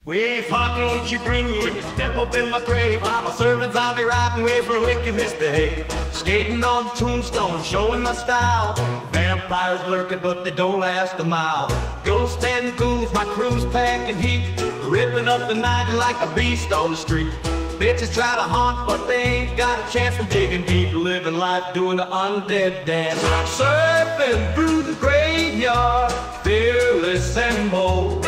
Wave hot, won't you bring me? Step up in my grave. I'm a servant zombie riding way for wicked misbehave. Skating on the tombstone, showing my style. Vampires lurking, but they don't last a mile. Ghosts and ghouls, my crew's packing heat. Ripping up the night like a beast on the street. Bitches try to haunt, but they ain't got a chance of digging deep. Living life, doing the undead dance. I'm surfing through the graveyard, fearless and bold.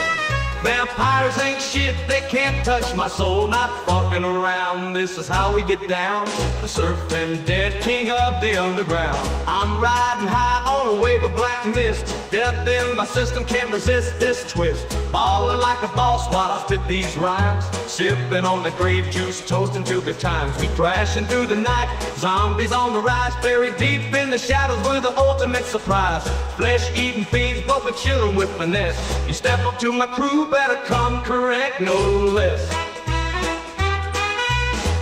Vampires ain't shit, they can't touch my soul. Not fucking around, this is how we get down. The surfing dead king of the underground. I'm riding high on a wave of black mist. Death in my system can't resist this twist. Ballin' like a boss while I spit these rhymes. Sipping on the grape juice, toasting to good times. We crashing through the night, zombies on the rise. Buried deep in the shadows, we're the ultimate surprise. Flesh-eating fiends, but we're chillin' with finesse. You step up to my crew, better come correct, no less.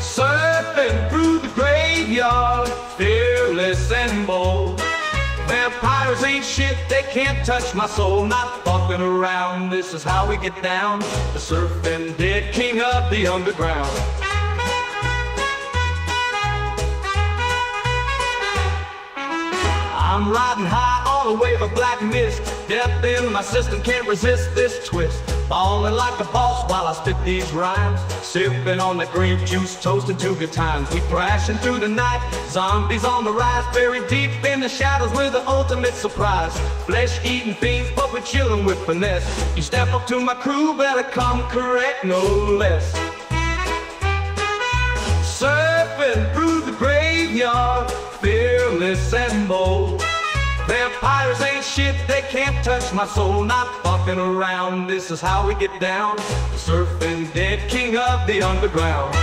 Surfing through the graveyard, fearless and bold. Vampires ain't shit, they can't touch my soul. Not fucking around, this is how we get down. The surfing dead king of the underground. I'm riding high on a wave of black mist. Death in my system can't resist this twist. Ballin' like a boss while I spit these rhymes. Sipping on the grape juice, toasting to good times. We crashing through the night, zombies on the rise. Buried deep in the shadows, we're the ultimate surprise. Flesh-eating fiends, but we're chillin' with finesse. You step up to my crew, better come correct, no less. Surfing through the graveyard, fearless and bold. Vampires ain't shit, they can't touch my soul. Not fucking around, this is how we get down. The surfing dead king of the underground.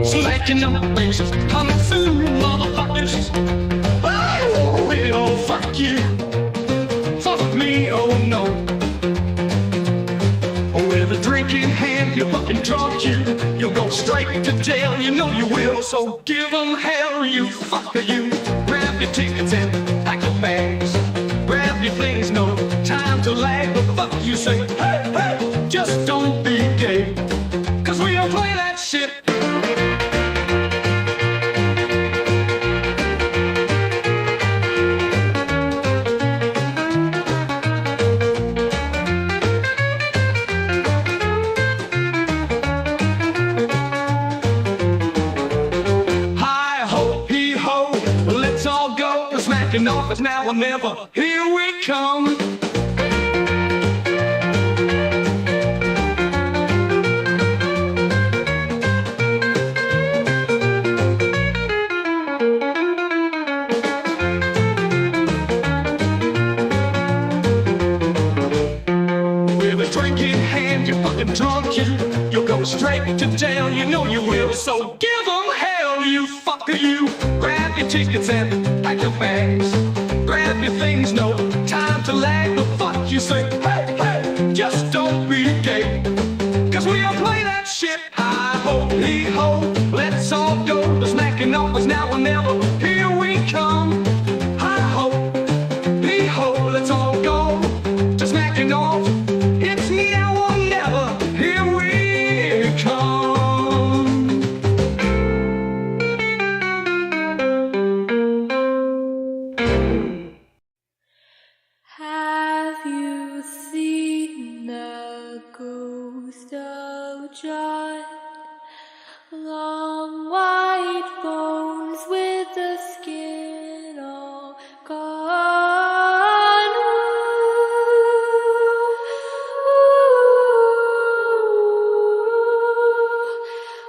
Smacking up faces, coming soon, motherfuckers. Oh, well, fuck you. Fuck me, oh no. With a drink in hand, you fucking drunk, you'll go straight to jail, you know you will. So give 'em hell, you fucker, you. Grab your tickets and pack your bags. Grab your things, no time to lag. The fuck you say, hey, hey, just don't be gay. 'Cause we don't play that shit. Off it's now or never. Here we come. With a drink in hand, you're fucking drunk, you'll go straight to jail, you know you will. So give 'em hell, you fucker, you. Grab your tickets and pack your bags. Grab your things, no time to lag. The fuck you say, hey, hey, just don't be gay. 'Cause we don't play that shit. Hi-ho, hee-ho, let's all go. The smacking off is now or never. Here we come. Hi-ho, hee-ho, let's all go. To smacking off, it's now or never. Here we come. Have you seen the ghost of John? Long white bones with the skin all gone.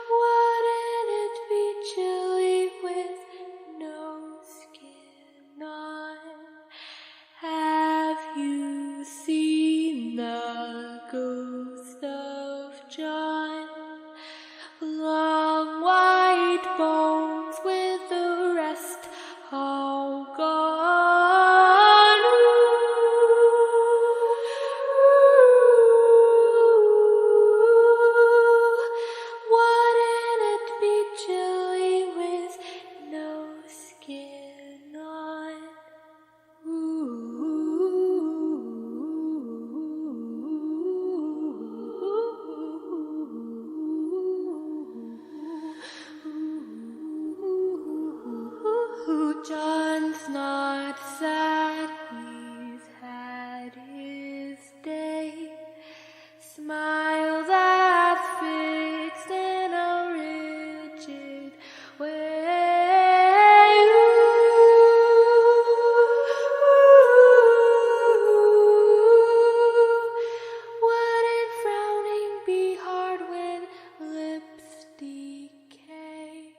Wouldn't it be chilly with no skin on? Have you seen the ghost of John? Long white bones with the rest all gone. Wouldn't it be chilly with no skin on? John's not sad, he's had his day. Smile that's fixed in a rigid way. Wouldn't frowning be hard when lips decay?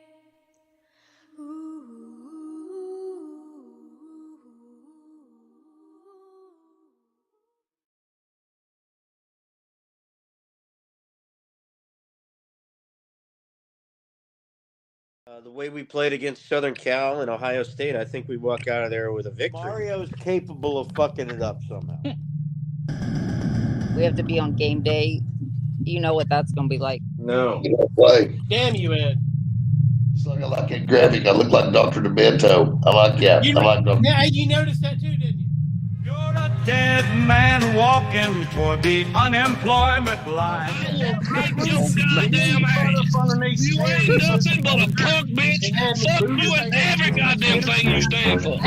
The way we played against Southern Cal and Ohio State, I think we walk out of there with a victory. Mario's capable of fucking it up somehow. We have to be on game day. You know what that's going to be like. No. You know, play. Damn you, Ed. So I like that graphic. I look like Dr. Demento. I like that. I like Dr. Yeah, you noticed that too, didn't you? You're a dead man walking toward the unemployment line. You ain't nothing but a punk bitch. Fuck you and every goddamn thing you stand for.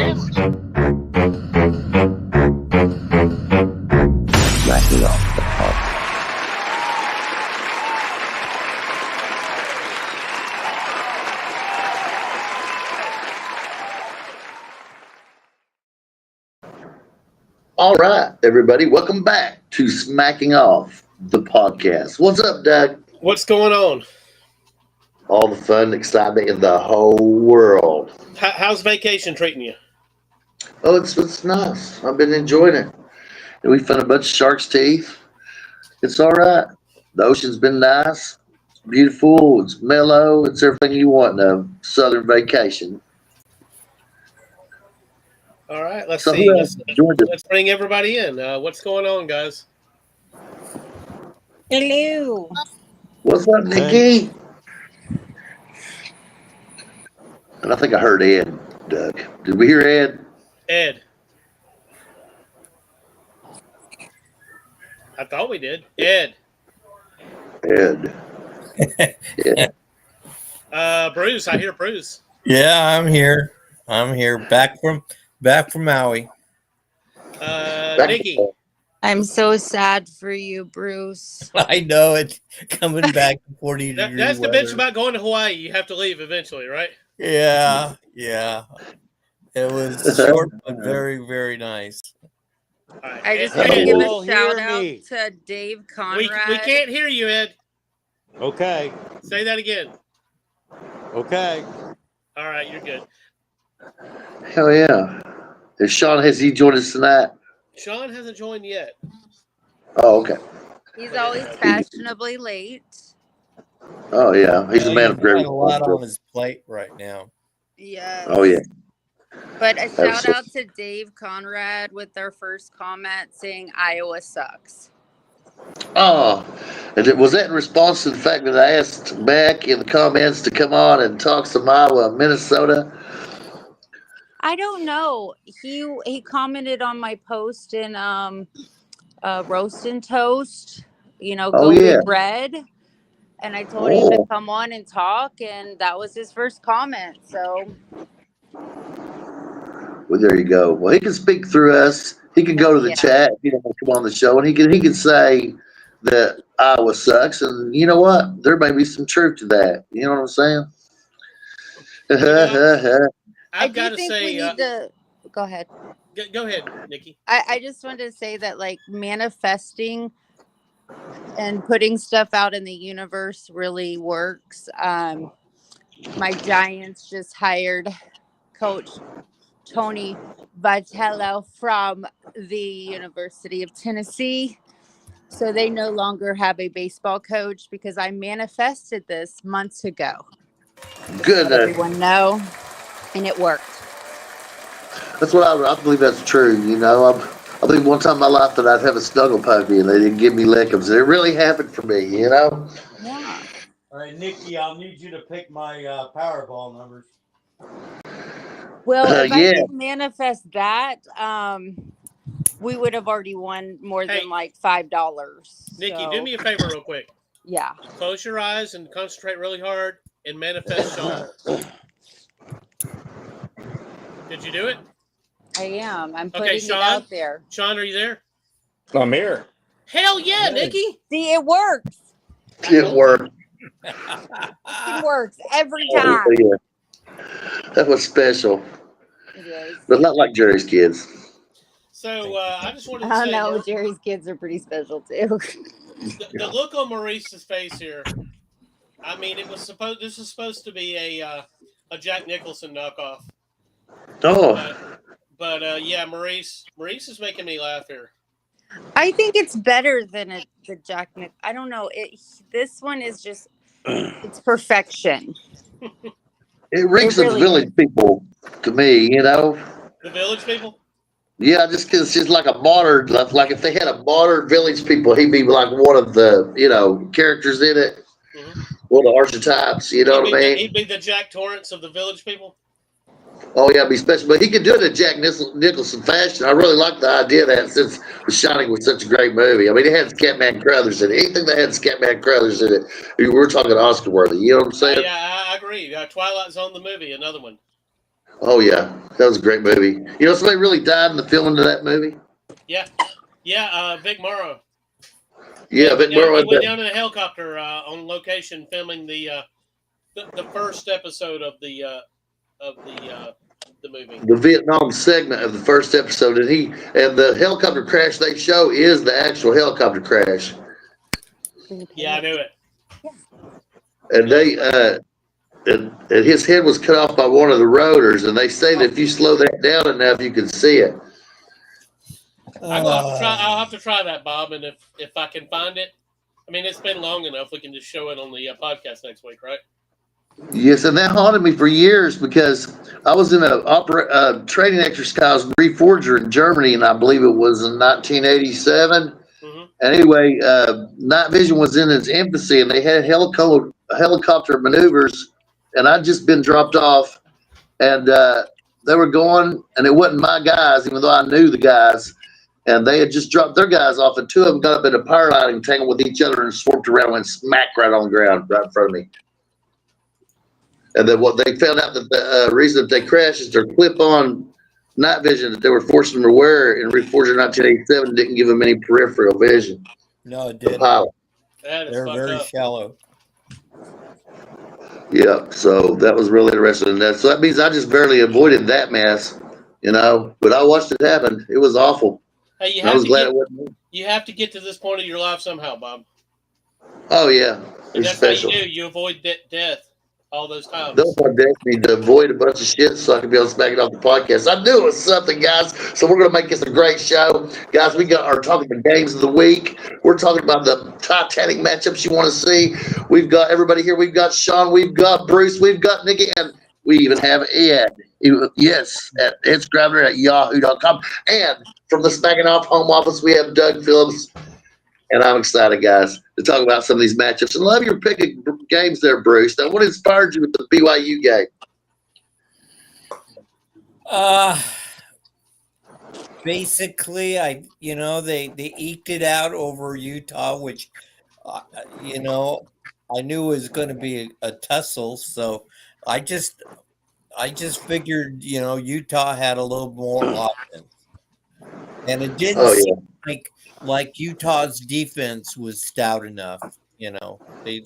Smacking off the pop. All right, everybody, welcome back to Smacking Off the podcast. What's up, Doug? What's going on? All the fun, excitement in the whole world. How's vacation treating you? Oh, it's nice. I've been enjoying it. And we found a bunch of shark's teeth. It's all right. The ocean's been nice. beautiful. It's mellow. It's everything you want in a southern vacation. All right, let's So see. who else joined us? Let's bring everybody in. What's going on, guys? Hello. What's up, Nikki? And I think I heard Ed, Doug. Did we hear Ed? Ed. I thought we did. Ed. Ed. Yeah. Bruce. I hear Bruce. Yeah, I'm here. I'm here. Back from Maui. Nikki. I'm so sad for you, Bruce. I know it's coming back to 40 That's degree the weather. bitch about going to Hawaii. You have to leave eventually, right? Yeah. It was short but very, very nice. All right. I just Ed, want to Ed, give Oh, a shout hear out me. to Dave we Conrad. can't hear you, Ed. Okay. Say that again. Okay. All right, you're good. Hell yeah. Has he joined us tonight? Sean hasn't joined yet. Oh, okay. He's always fashionably late. Oh, yeah. He's a man of He's great got a lot on responsibility. his plate right now. Yes. Oh, yeah. But a shout Absolutely. out to Dave Conrad with their first comment saying Iowa sucks. Oh, was that in response to the fact that I asked back in the comments to come on and talk some Iowa, Minnesota? I don't know. He commented on my post in Roast and Toast, Oh, Go yeah. Big Red. And I told him to Oh. come on and talk, and that was his first comment. So Well, there you go. Well, he can speak through us. He can go to the Yeah. chat if he don't want to come on the show, and he can say that Iowa sucks. And you know what? There may be some truth to that. You know what I'm saying? I I've do got to think say, we need to go ahead. go ahead, Nikki. I just wanted to say that like manifesting and putting stuff out in the universe really works. My Giants just hired Coach Tony Vitello from the University of Tennessee. So they no longer have a baseball coach because I manifested this months ago. Good. Let everyone know. And it worked. That's what I believe. That's true. I believe one time in my life that I'd have a snuggle puppy, and they didn't give me lickums. And it really happened for me. Yeah. All right, Nikki, I'll need you to pick my Powerball numbers. Well, if I Yeah. could manifest that, we would have already won more Hey. than like $5. Nikki, So, do me a favor real quick. Yeah. Close your eyes and concentrate really hard and manifest Sean. Did you do it? I am. I'm Okay, putting it Sean? out there. Sean, are you there? I'm here. Hell yeah, Hey. Nikki. See, it works. It worked. It works every time. Yeah. That was special, It is. but not like Jerry's kids. So I just wanted to I say, don't know. Jerry's kids are pretty special too. the look on Maurice's face here. I mean, this was supposed to be a Jack Nicholson knockoff. Oh, But yeah, Maurice is making me laugh here. I think it's better than the Jack Nick. I don't know. This one is just it's perfection. it reeks It of really village people to me. The Village People. Yeah, just because it's just like a modern, like if they had a modern village people, he'd be like one of the characters in it, one of the archetypes. You know what I mean? He'd be the Jack Torrance of the Village People. Oh yeah, be special, but he could do it in Jack Nicholson fashion. I really like the idea of that since The Shining was such a great movie. I mean, it had Scatman Crothers in it. Anything that had Scatman Crothers in it, we're talking Oscar worthy. You know what I'm saying? Yeah, I agree. Twilight Zone, the movie, another one. Oh yeah, that was a great movie. Somebody really died in the filming of that movie. Yeah, Vic Morrow. Yeah, Vic Morrow. He went down in a helicopter on location filming the first episode of the movie. The Vietnam segment of the first episode, and the helicopter crash they show is the actual helicopter crash. Yeah, I knew it. And they and his head was cut off by one of the rotors, and they say that if you slow that down enough, you can see it. I'll have to try that, Bob, and if I can find it, I mean, it's been long enough. We can just show it on the podcast next week, right? Yes, and that haunted me for years because I was in a training exercise reforger in Germany, and I believe it was in 1987. Mm-hmm. Anyway, night vision was in its infancy, and they had helicopter maneuvers, and I'd just been dropped off, and they were going, and it wasn't my guys, even though I knew the guys, and they had just dropped their guys off, and two of them got up in a power line and tangled with each other and swarmed around and went smack right on the ground right in front of me. And then what they found out that the reason that they crashed is their clip-on night vision that they were forcing them to wear in Reforger 1987 didn't give them any peripheral vision. No, it The didn't. pilot. That is They're fucked very up. shallow. Yeah, so that was really interesting. And so that means I just barely avoided that mess, but I watched it happen. It was awful. Hey, I was glad it wasn't me. you have to get to this point of your life somehow, Bob. Oh, yeah. And It's that's special. how you do. You avoid death all those times. Those are definitely to avoid a bunch of shit so I can be able to smack it off the podcast. I knew it was something, guys. So we're going to make this a great show. Guys, we are talking about games of the week. We're talking about the Titanic matchups you want to see. We've got everybody here. We've got Sean. We've got Bruce. We've got Nikki. And we even have Ed. Yes, at edscribner@yahoo.com. And from the Smacking Off home office, we have Doug Phillips. And I'm excited, guys, to talk about some of these matchups. And love your picking games there, Bruce. Now, what inspired you with the BYU game? Basically, they eked it out over Utah, which, I knew was going to be a tussle. So I just figured, Utah had a little more offense, and it didn't seem like Utah's defense was stout enough. They,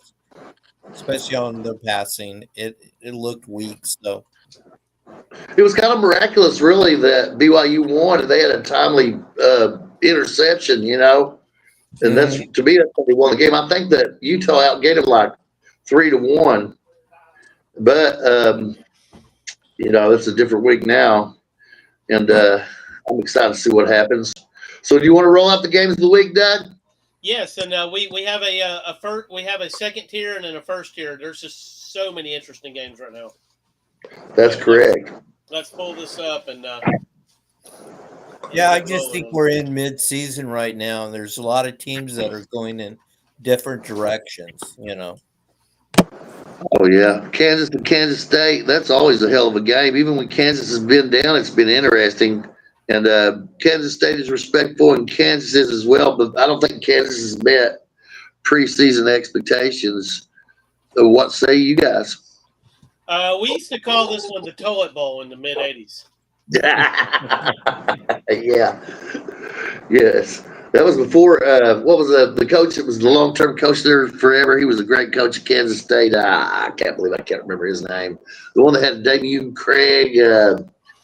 especially on the passing, it looked weak. So It was kind of miraculous, really, that BYU won, and they had a timely interception, And that's, to me, that's how they won the game. I think that Utah outgained them like 3-1. But, it's a different week now. And I'm excited to see what happens. So do you want to roll out the games of the week, Doug? Yes, and we have we have a second tier and then a first tier. There's just so many interesting games right now. That's correct. Let's pull this up and. Yeah, I just think we're in mid-season right now, and there's a lot of teams that are going in different directions. Oh, yeah. Kansas to Kansas State, that's always a hell of a game. Even when Kansas has been down, it's been interesting. And Kansas State is respectful, and Kansas is as well, but I don't think Kansas has met preseason expectations. So what say you guys? We used to call this one the Toilet Bowl in the mid-'80s. Yeah. Yes. That was before, what was the coach that was the long-term coach there forever? He was a great coach at Kansas State. I can't believe I can't remember his name. The one that had Damian Craig.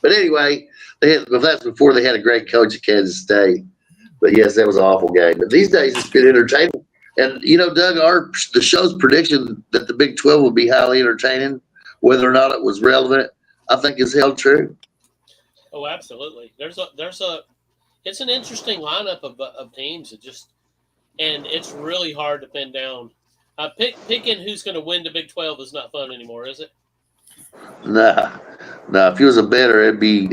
But anyway, that's before they had a great coach at Kansas State. But, yes, that was an awful game. But these days it's been entertaining. And, Doug, the show's prediction that the Big 12 would be highly entertaining, whether or not it was relevant, I think is held true. Oh, absolutely. It's an interesting lineup of teams. And it's really hard to pin down. Picking who's going to win the Big 12 is not fun anymore, is it? Nah. If he was a bettor, it'd be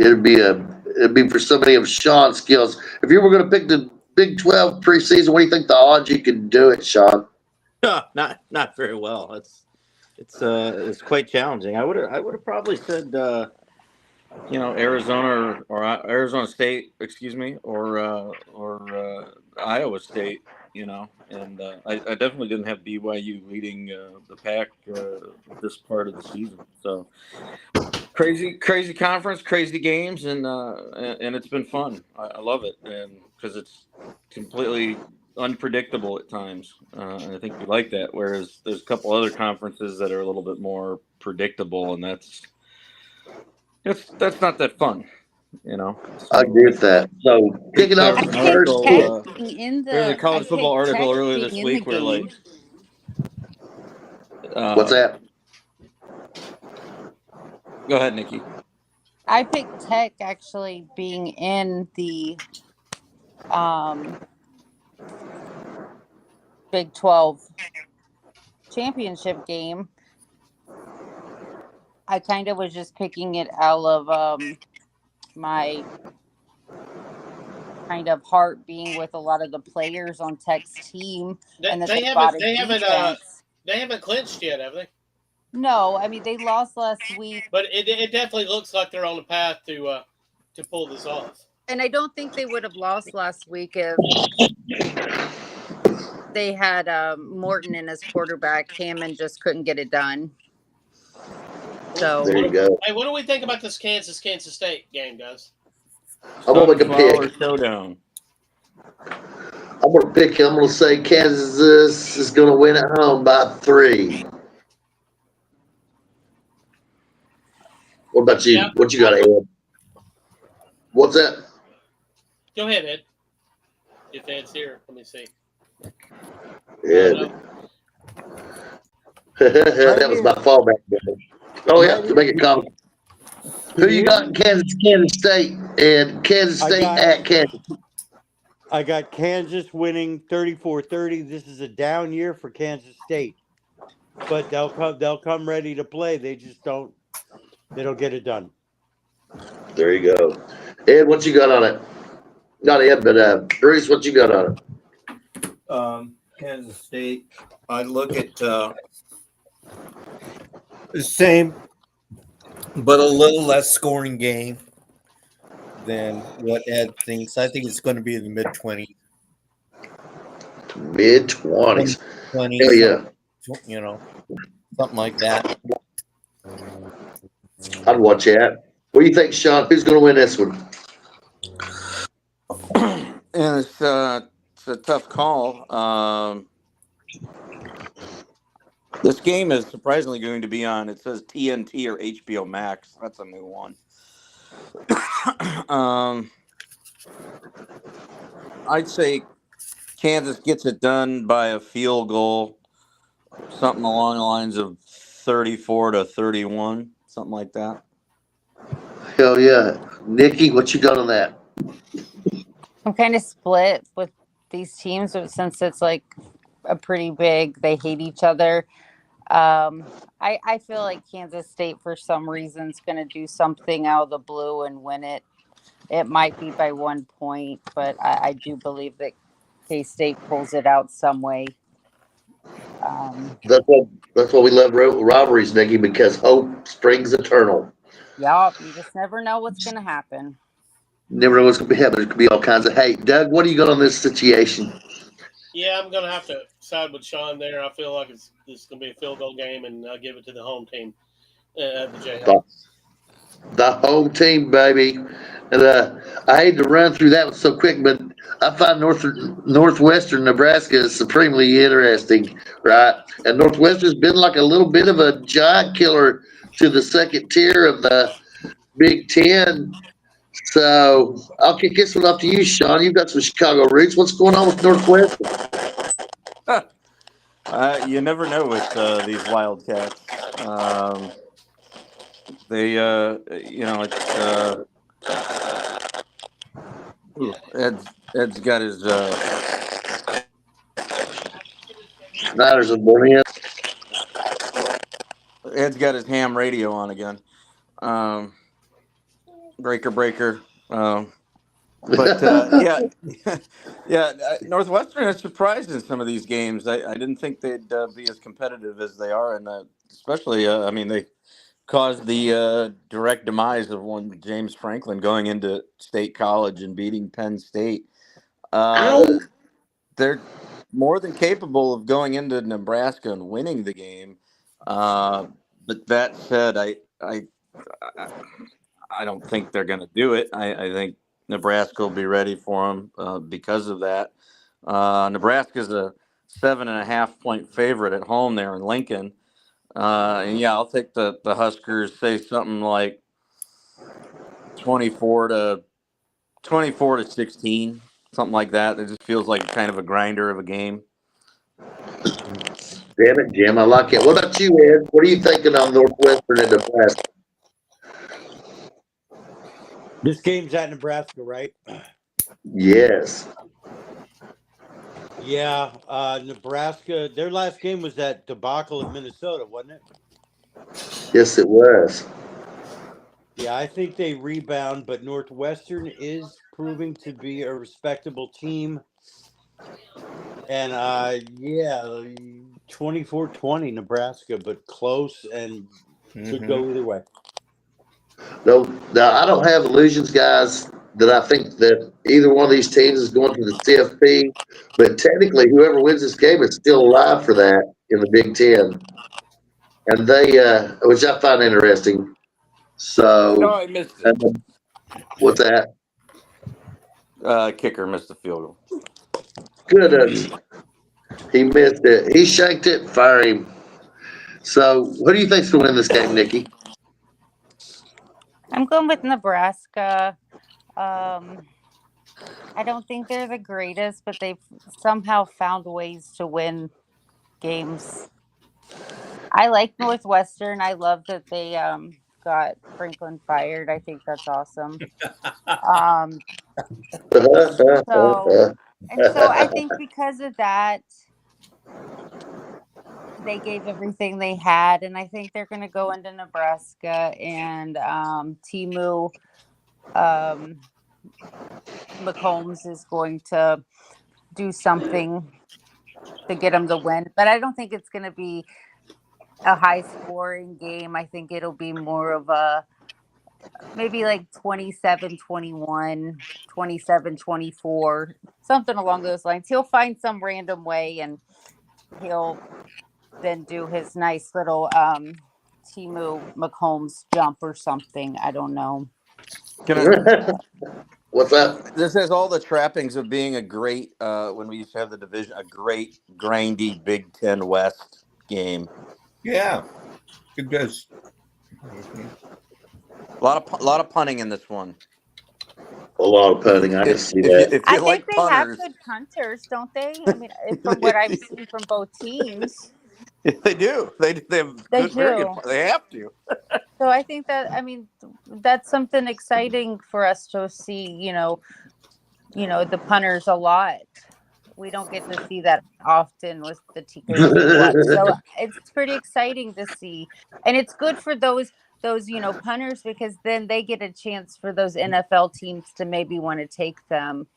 for somebody of Sean's skills. If you were going to pick the Big 12 preseason, what do you think the odds you could do it, Sean? Not very well. It's quite challenging. I would have probably said Arizona or Arizona State, or Iowa State. And I definitely didn't have BYU leading the pack this part of the season. So crazy conference, crazy games, and it's been fun. I love it, and because it's completely unpredictable at times, and I think we like that. Whereas there's a couple other conferences that are a little bit more predictable, and that's not that fun. So, I agree with that. So kicking off the first, there's a college football article earlier this week where what's that? Go ahead, Nikki. I picked Tech actually being in the Big 12 championship game, I kind of was just picking it out of my kind of heart being with a lot of the players on Tech's team and that They they bought haven't a defense. they haven't clinched yet, have they? No, I mean they lost last week, But it definitely looks like they're on the path to pull this off. and I don't think they would have lost last week if they had Morton in as quarterback. Hammond just couldn't get it done. So There you go. Hey, what do we think about this Kansas State game, guys? I'm gonna make a Sunflower pick. showdown. I'm gonna pick. I'm gonna say Kansas is gonna win at home by 3. What about you? Yeah. What you got, Ed? What's that? Go ahead, Ed. If Ed's here, let me see. Ed. That was my fallback. Oh yeah, to make it comment. Who you got in Kansas State and Kansas State at Kansas? I got Kansas winning 34-30. This is a down year for Kansas State, but they'll come ready to play. They just don't get it done. There you go. Ed, what you got on it? Not Ed, but Bruce, what you got on it? Kansas State. I look at the same, but a little less scoring game than what Ed thinks. I think it's going to be in the mid-20s. Mid-20s. 20, Hell yeah. You know, something like that. I'd watch that. What do you think, Sean? Who's going to win this one? And it's a tough call. This game is surprisingly going to be on, it says TNT or HBO Max. That's a new one. I'd say Kansas gets it done by a field goal, something along the lines of 34-31, something like that. Hell yeah. Nikki, what you got on that? I'm kind of split with these teams since it's like a pretty big, they hate each other. I feel like Kansas State for some reason is going to do something out of the blue and win it. It might be by 1 point, but I do believe that K-State pulls it out some way. That's why we love rivalries, Nikki, because hope springs eternal. Yup, you just never know what's going to happen. Never know what's going to be happening. There could be all kinds of hate. Doug, what do you got on this situation? Yeah, I'm gonna have to side with Sean there. I feel like this is gonna be a field goal game, and I'll give it to the home team, the Jayhawks. The home team, baby. And I hate to run through that one so quick, but I find northwestern Nebraska is supremely interesting, right? And Northwestern's been like a little bit of a giant killer to the second tier of the Big Ten. So I'll kick this one off to you, Sean. You've got some Chicago roots. What's going on with Northwestern? You never know with these Wildcats. They, Ed's got his Niners and Borneo. Ed's got his ham radio on again. Breaker. But yeah, Northwestern has surprised in some of these games. I didn't think they'd be as competitive as they are, and especially, they caused the direct demise of one James Franklin going into State College and beating Penn State. They're more than capable of going into Nebraska and winning the game. But that said, I don't think they're going to do it. I think Nebraska will be ready for them because of that. Nebraska's a 7.5 point favorite at home there in Lincoln. And yeah, I'll take the Huskers, say something like 24 to 16, something like that. It just feels like kind of a grinder of a game. Damn it, Jim. I like it. What about you, Ed? What are you thinking on Northwestern and Nebraska? This game's at Nebraska, right? Yes. Yeah, Nebraska. Their last game was that debacle in Minnesota, wasn't it? Yes, it was. Yeah, I think they rebound, but Northwestern is proving to be a respectable team. And yeah, 24-20 Nebraska, but close and could go either way. No, now I don't have illusions, guys, that I think that either one of these teams is going to the CFP. But technically, whoever wins this game is still alive for that in the Big Ten, and they, which I find interesting. No, So, I missed it. what's that? Kicker missed the field goal. Good. He missed it. He shanked it. Fire him. So, who do you think's going to win this game, Nikki? I'm going with Nebraska. I don't think they're the greatest, but they've somehow found ways to win games. I like Northwestern. I love that they got Franklin fired. I think that's awesome. So I think because of that, they gave everything they had, and I think they're going to go into Nebraska and Timu McCombs is going to do something to get them the win. But I don't think it's going to be a high scoring game. I think it'll be more of a maybe like 27-21, 27-24, something along those lines. He'll find some random way and he'll then do his nice little Timu McCombs jump or something. I don't know. What's that? This has all the trappings of being a great, when we used to have the division, a great, grindy Big Ten West game. Yeah, it does. A lot of punting in this one. A lot of punting. I can see that. If I you like think they have punters, good punters, don't they? I mean, from what I've seen from both teams. they do. They have They good, very good. do. They have to. So I think that, I mean, that's something exciting for us to see, you know, the punters a lot. We don't get to see that often with the teachers we watch. So it's pretty exciting to see. And it's good for those punters, because then they get a chance for those NFL teams to maybe want to take them.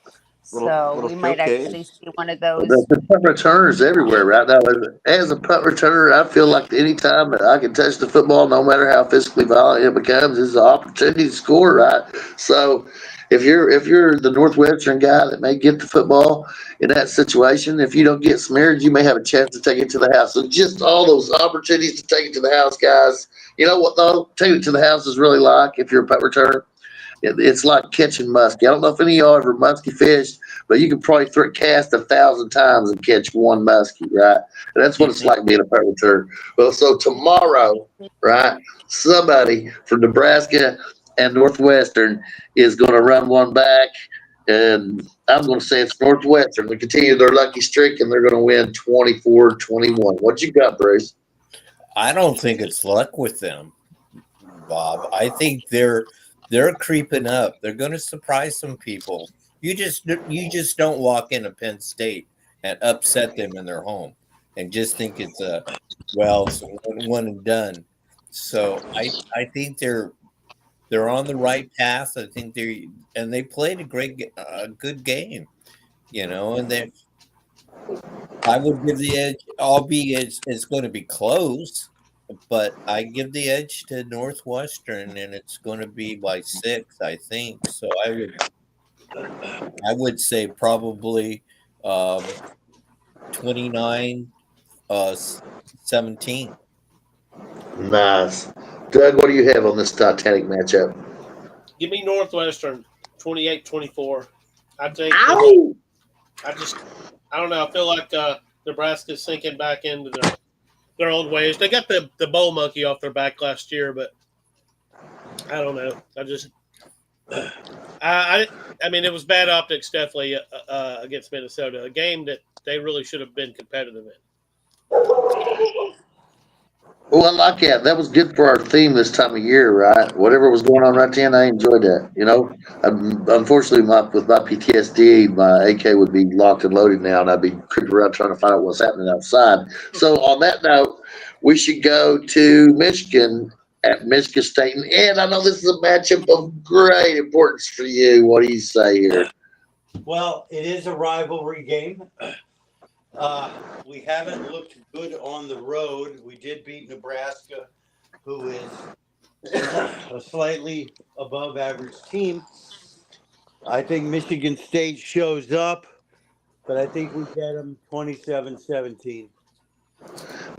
Little We might showcase. actually see one of those. The punt returners everywhere right now. As a punt returner, I feel like any time that I can touch the football, no matter how physically violent it becomes, is an opportunity to score, right? So if you're the Northwestern guy that may get the football in that situation, if you don't get smeared, you may have a chance to take it to the house. So just all those opportunities to take it to the house, guys. You know what though? Taking it to the house is really like, if you're a punt returner, it's like catching muskie. I don't know if any of y'all ever muskie fished, but you can probably cast 1,000 times and catch one muskie, right? And that's what it's like being a punt returner. Well, so tomorrow, right, somebody from Nebraska and Northwestern is going to run one back, and I'm going to say it's Northwestern. They continue their lucky streak, and they're going to win 24-21. What you got, Bruce? I don't think it's luck with them, Bob. I think they're creeping up. They're going to surprise some people. You just don't walk into Penn State and upset them in their home and just think it's one and done. So I think they're on the right path. I think they played a good game, and I would give the edge, albeit it's going to be close, but I give the edge to Northwestern, and it's going to be by 6, I think. So I would say probably 29-17. Nice. Doug, what do you have on this Titanic matchup? Give me Northwestern 28-24. I think. Ow! I don't know. I feel like Nebraska's sinking back into their old ways. They got the bowl monkey off their back last year, but I don't know. I mean, it was bad optics definitely against Minnesota, a game that they really should have been competitive in. Oh, I like that. That was good for our theme this time of year, right? Whatever was going on right then, I enjoyed that. Unfortunately, with my PTSD, my AK would be locked and loaded now, and I'd be creeping around trying to find out what's happening outside. So, on that note, we should go to Michigan at Michigan State, and I know this is a matchup of great importance for you. What do you say here? Well, it is a rivalry game. We haven't looked good on the road. We did beat Nebraska, who is a slightly above average team. I think Michigan State shows up, but I think we get them 27-17.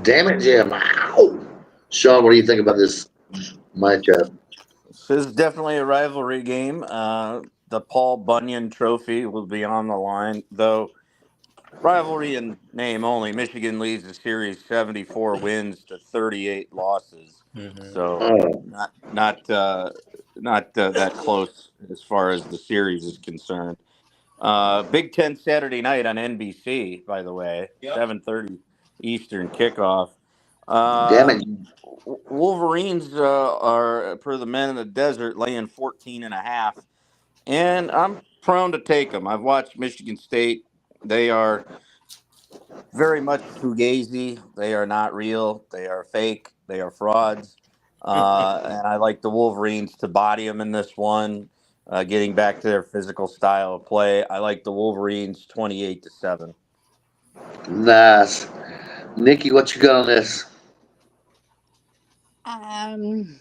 Damn it, Jim! Ow. Sean, what do you think about this matchup? This is definitely a rivalry game. The Paul Bunyan Trophy will be on the line, though. Rivalry in name only. Michigan leads the series 74 wins to 38 losses. So Oh, not that close as far as the series is concerned. Big Ten Saturday night on NBC, by the way, Yep. 7:30 Eastern kickoff. damn it! Wolverines are, per the men in the desert, laying 14.5, and I'm prone to take them. I've watched Michigan State. They are very much fugazi. They are not real. They are fake. They are frauds. And I like the Wolverines to body them in this one, getting back to their physical style of play. I like the Wolverines 28-7. Nice, Nikki. What you got on this? I'm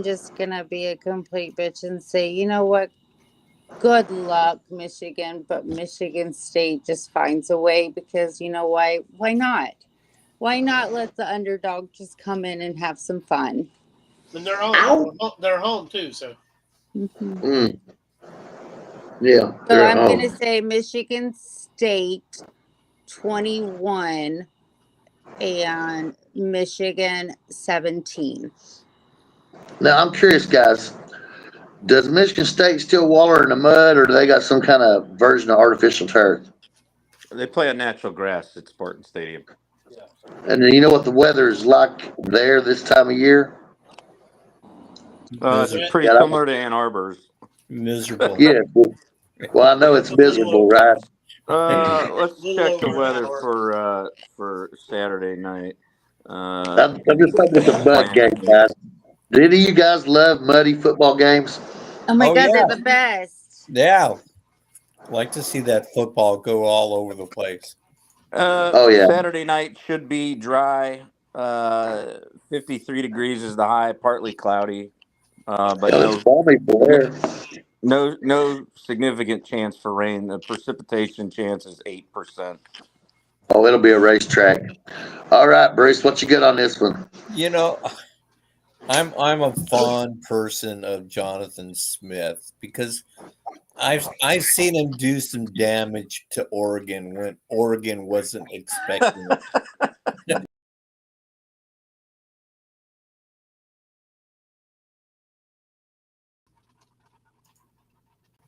just gonna be a complete bitch and say, you know what? Good luck, Michigan, but Michigan State just finds a way because you know why? Why not? Why not let the underdog just come in and have some fun? And they're home. They're home too. So Mm. Yeah, So they're at I'm home. gonna say Michigan State 21 and Michigan 17. Now I'm curious, guys. Does Michigan State still waller in the mud, or do they got some kind of version of artificial turf? They play on natural grass at Spartan Stadium. And then you know what the weather is like there this time of year? It's pretty Yeah, similar to Ann Arbor's. Miserable. Yeah. Well, I know it's miserable, right? Let's Little check the over an weather hour. for Saturday night. I'm just talking with the mud game, guys. Do any of you guys love muddy football games? Oh my Oh, God, yeah. they're the best. Yeah. Like to see that football go all over the place. Oh, yeah. Saturday night should be dry. 53 degrees is the high, partly cloudy, but Yeah, it's balmy for there. no significant chance for rain. The precipitation chance is 8%. Oh, it'll be a racetrack. All right, Bruce, what you got on this one? You know, I'm a fond person of Jonathan Smith because I've seen him do some damage to Oregon when Oregon wasn't expecting it.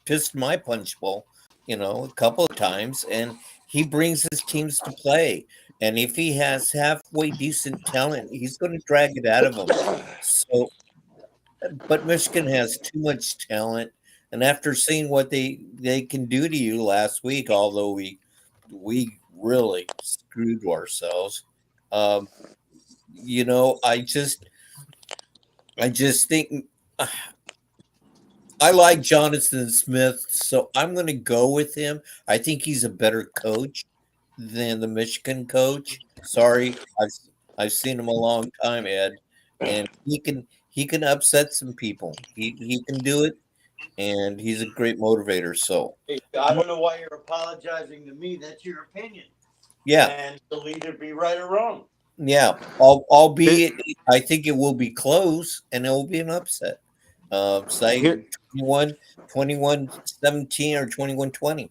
Pissed my punch bowl, a couple of times, and he brings his teams to play. And if he has halfway decent talent, he's going to drag it out of them. So, but Michigan has too much talent, and after seeing what they can do to you last week, although we really screwed ourselves, I just think. I like Jonathan Smith, so I'm going to go with him. I think he's a better coach than the Michigan coach. Sorry, I've seen him a long time, Ed, and he can upset some people. He can do it, and he's a great motivator. So Hey, I don't know why you're apologizing to me. That's your opinion. yeah, And it'll either be right or wrong. yeah. Albeit, I think it will be close, and it will be an upset. Say 21-17 or 21-20,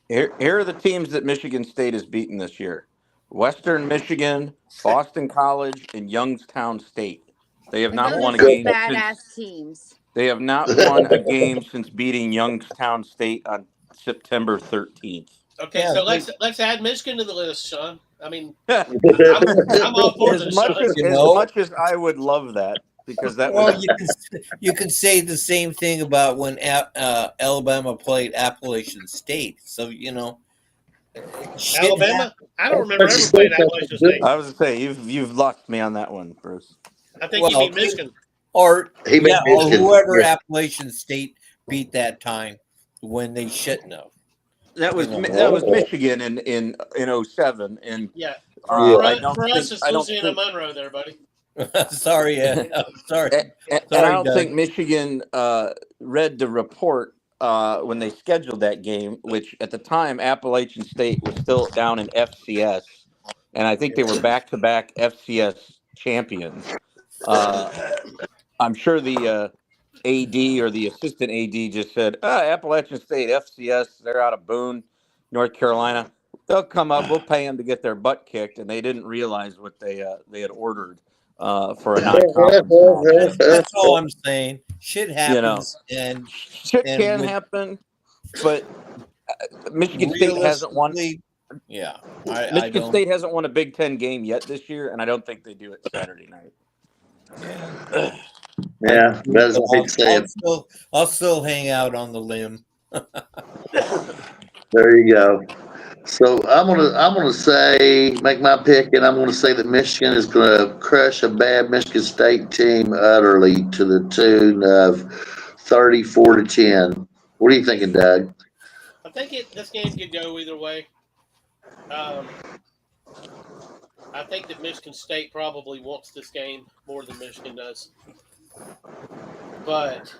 Here are the teams that Michigan State has beaten this year: Western Michigan, Boston College, and Youngstown State. They have not Those won are a some game badass since teams. they have not won a game since beating Youngstown State on September 13th. okay, Yeah, so let's add Michigan to the list, Sean. I mean, I'm all for as this much shot. as You as know? much as I would love that, because that Well, was you can say the same thing about when Alabama played Appalachian State. So you know, shit Alabama? I don't remember Appalachian ever playing State, Appalachian State. I was gonna say you've lost me on that one, Bruce. I think you Well, mean Michigan. or He made or Michigan. whoever Yeah. Appalachian State beat that time when they shouldn't have. That was You know. that was Michigan in 07, and Yeah. I For don't us, think it's I don't Louisiana think Monroe there, buddy. Sorry, sorry, and I sorry, don't Doug. think Michigan read the report when they scheduled that game, which at the time Appalachian State was still down in FCS, and I think they were back-to-back FCS champions. I'm sure the AD or the assistant AD just said, Appalachian State FCS, they're out of Boone, North Carolina. They'll come up. We'll pay them to get their butt kicked, and they didn't realize what they had ordered for a non-conference match. That's all I'm saying. Shit You know, happens, and shit can with happen, but Michigan State hasn't won. realistically, yeah, I Michigan don't. State hasn't won a Big Ten game yet this year, and I don't think they do it Saturday night. Yeah, that's what I'm saying. I'll still hang out on the limb. There you go. So I'm gonna say make my pick, and I'm gonna say that Michigan is gonna crush a bad Michigan State team utterly to the tune of 34-10. What are you thinking, Doug? I think this game could go either way. I think that Michigan State probably wants this game more than Michigan does. But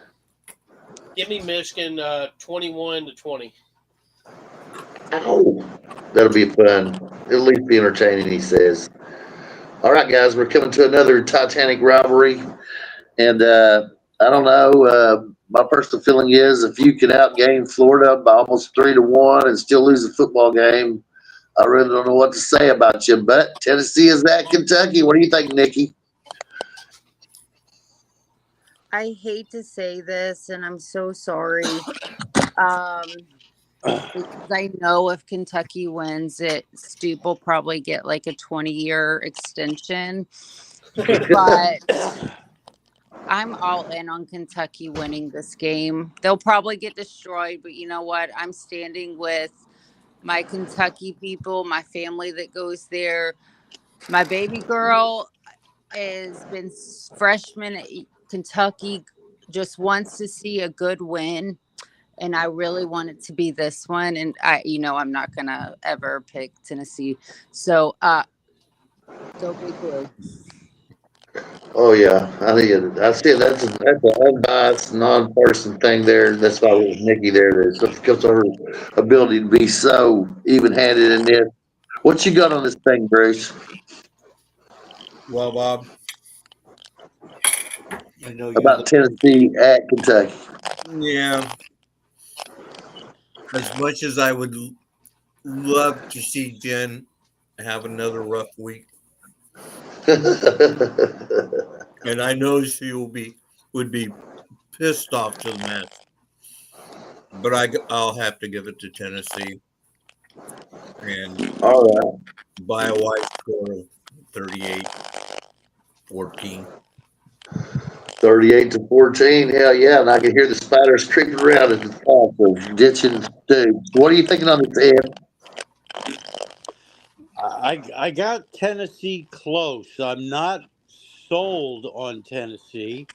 give me Michigan 21-20. Oh, that'll be fun. It'll at least be entertaining, he says. All right, guys, we're coming to another Titanic rivalry. And I don't know. My personal feeling is if you can outgame Florida by almost 3-1 and still lose a football game, I really don't know what to say about you. But Tennessee is at Kentucky. What do you think, Nikki? I hate to say this, and I'm so sorry. Because I know if Kentucky wins it, Stoop will probably get like a 20-year extension. But I'm all in on Kentucky winning this game. They'll probably get destroyed, but you know what? I'm standing with my Kentucky people, my family that goes there. My baby girl has been freshman at Kentucky, just wants to see a good win. And I really want it to be this one. And I'm not going to ever pick Tennessee. So, go Big Blue. Oh yeah, I see that's an unbiased, non-partisan thing there. That's why with Nikki there. Because of her ability to be so even-handed in this. What you got on this thing, Bruce? Well, Bob, I know you. About Tennessee at Kentucky. Yeah. As much as I would love to see Jen have another rough week, and I know she would be pissed off to the match, but I'll have to give it to Tennessee, and All right. by a wide score of 38-14. 38-14. Hell yeah, and I can hear the spiders creeping around at the top of ditching dudes. What are you thinking on this, Ed? I got Tennessee close. I'm not sold on Tennessee,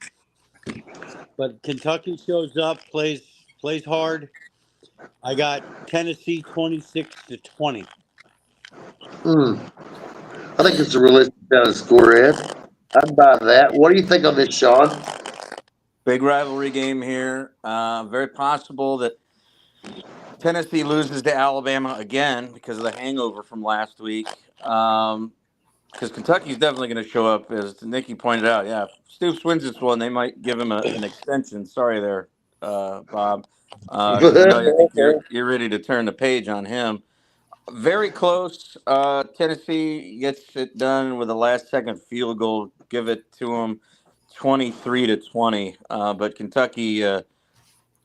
but Kentucky shows up, plays hard. I got Tennessee 26-20. I think it's a realistic down score, Ed. I'd buy that. What do you think on this, Sean? Big rivalry game here. Very possible that Tennessee loses to Alabama again because of the hangover from last week. Because Kentucky's definitely going to show up, as Nikki pointed out. Yeah, if Stoops wins this one, they might give him an extension. Sorry there, Bob. I think you're ready to turn the page on him. Very close. Tennessee gets it done with a last-second field goal. Give it to them, 23-20. But Kentucky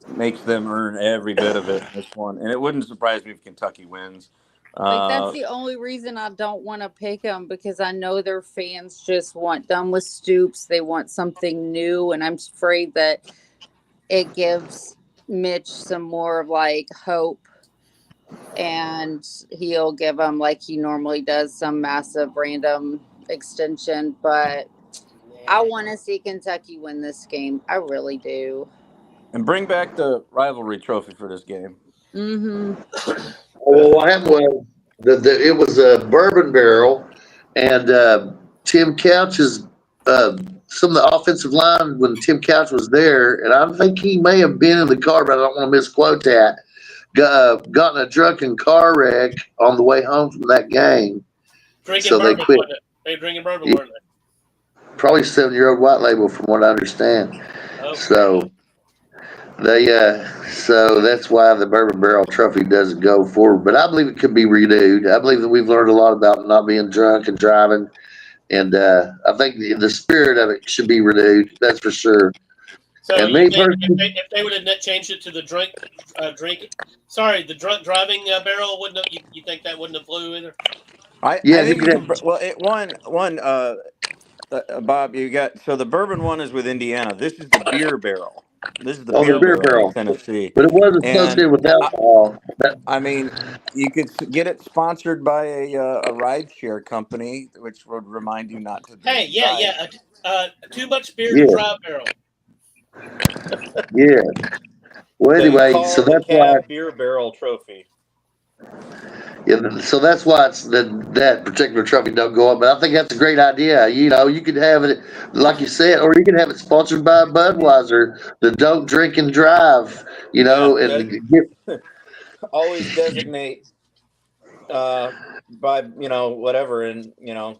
makes them earn every bit of it in this one, and it wouldn't surprise me if Kentucky wins. Like that's the only reason I don't want to pick them, because I know their fans just want done with Stoops. They want something new, and I'm afraid that it gives Mitch some more of like hope, and he'll give them, like he normally does, some massive random extension. But I want to see Kentucky win this game. I really do. And bring back the rivalry trophy for this game. Mm-hmm. Well, what happened was it was a bourbon barrel, and Tim Couch's some of the offensive line when Tim Couch was there, and I think he may have been in the car, but I don't want to misquote that. Got in a drunken car wreck on the way home from that game. Drinking So they bourbon, quit. wasn't it? They drinking bourbon, weren't they? Probably 7-year-old white label, from what I understand. Oh. So they so that's why the bourbon barrel trophy doesn't go forward. But I believe it could be renewed. I believe that we've learned a lot about not being drunk and driving, and I think the spirit of it should be renewed. That's for sure. So And you me think personally, if they would have changed it to the drunk driving barrel, wouldn't have, you think that wouldn't have flew either? I Yeah, think you you could could, well, Bob, you got, so the bourbon one is with Indiana. This is the beer barrel. This is the oh, the beer beer barrel with barrel, Tennessee. but it was And associated with alcohol. I mean, you could get it sponsored by a ride share company, which would remind you not to drink Hey, and yeah. drive. Too much beer Yeah, to drive barrel. yeah. Well, So you anyway, call so the that's why. cab beer barrel trophy. Yeah, so that's why it's that particular trophy don't go up. But I think that's a great idea. You could have it, like you said, or you can have it sponsored by Budweiser, the Don't Drink and Drive. Yeah, And always designate by whatever, and and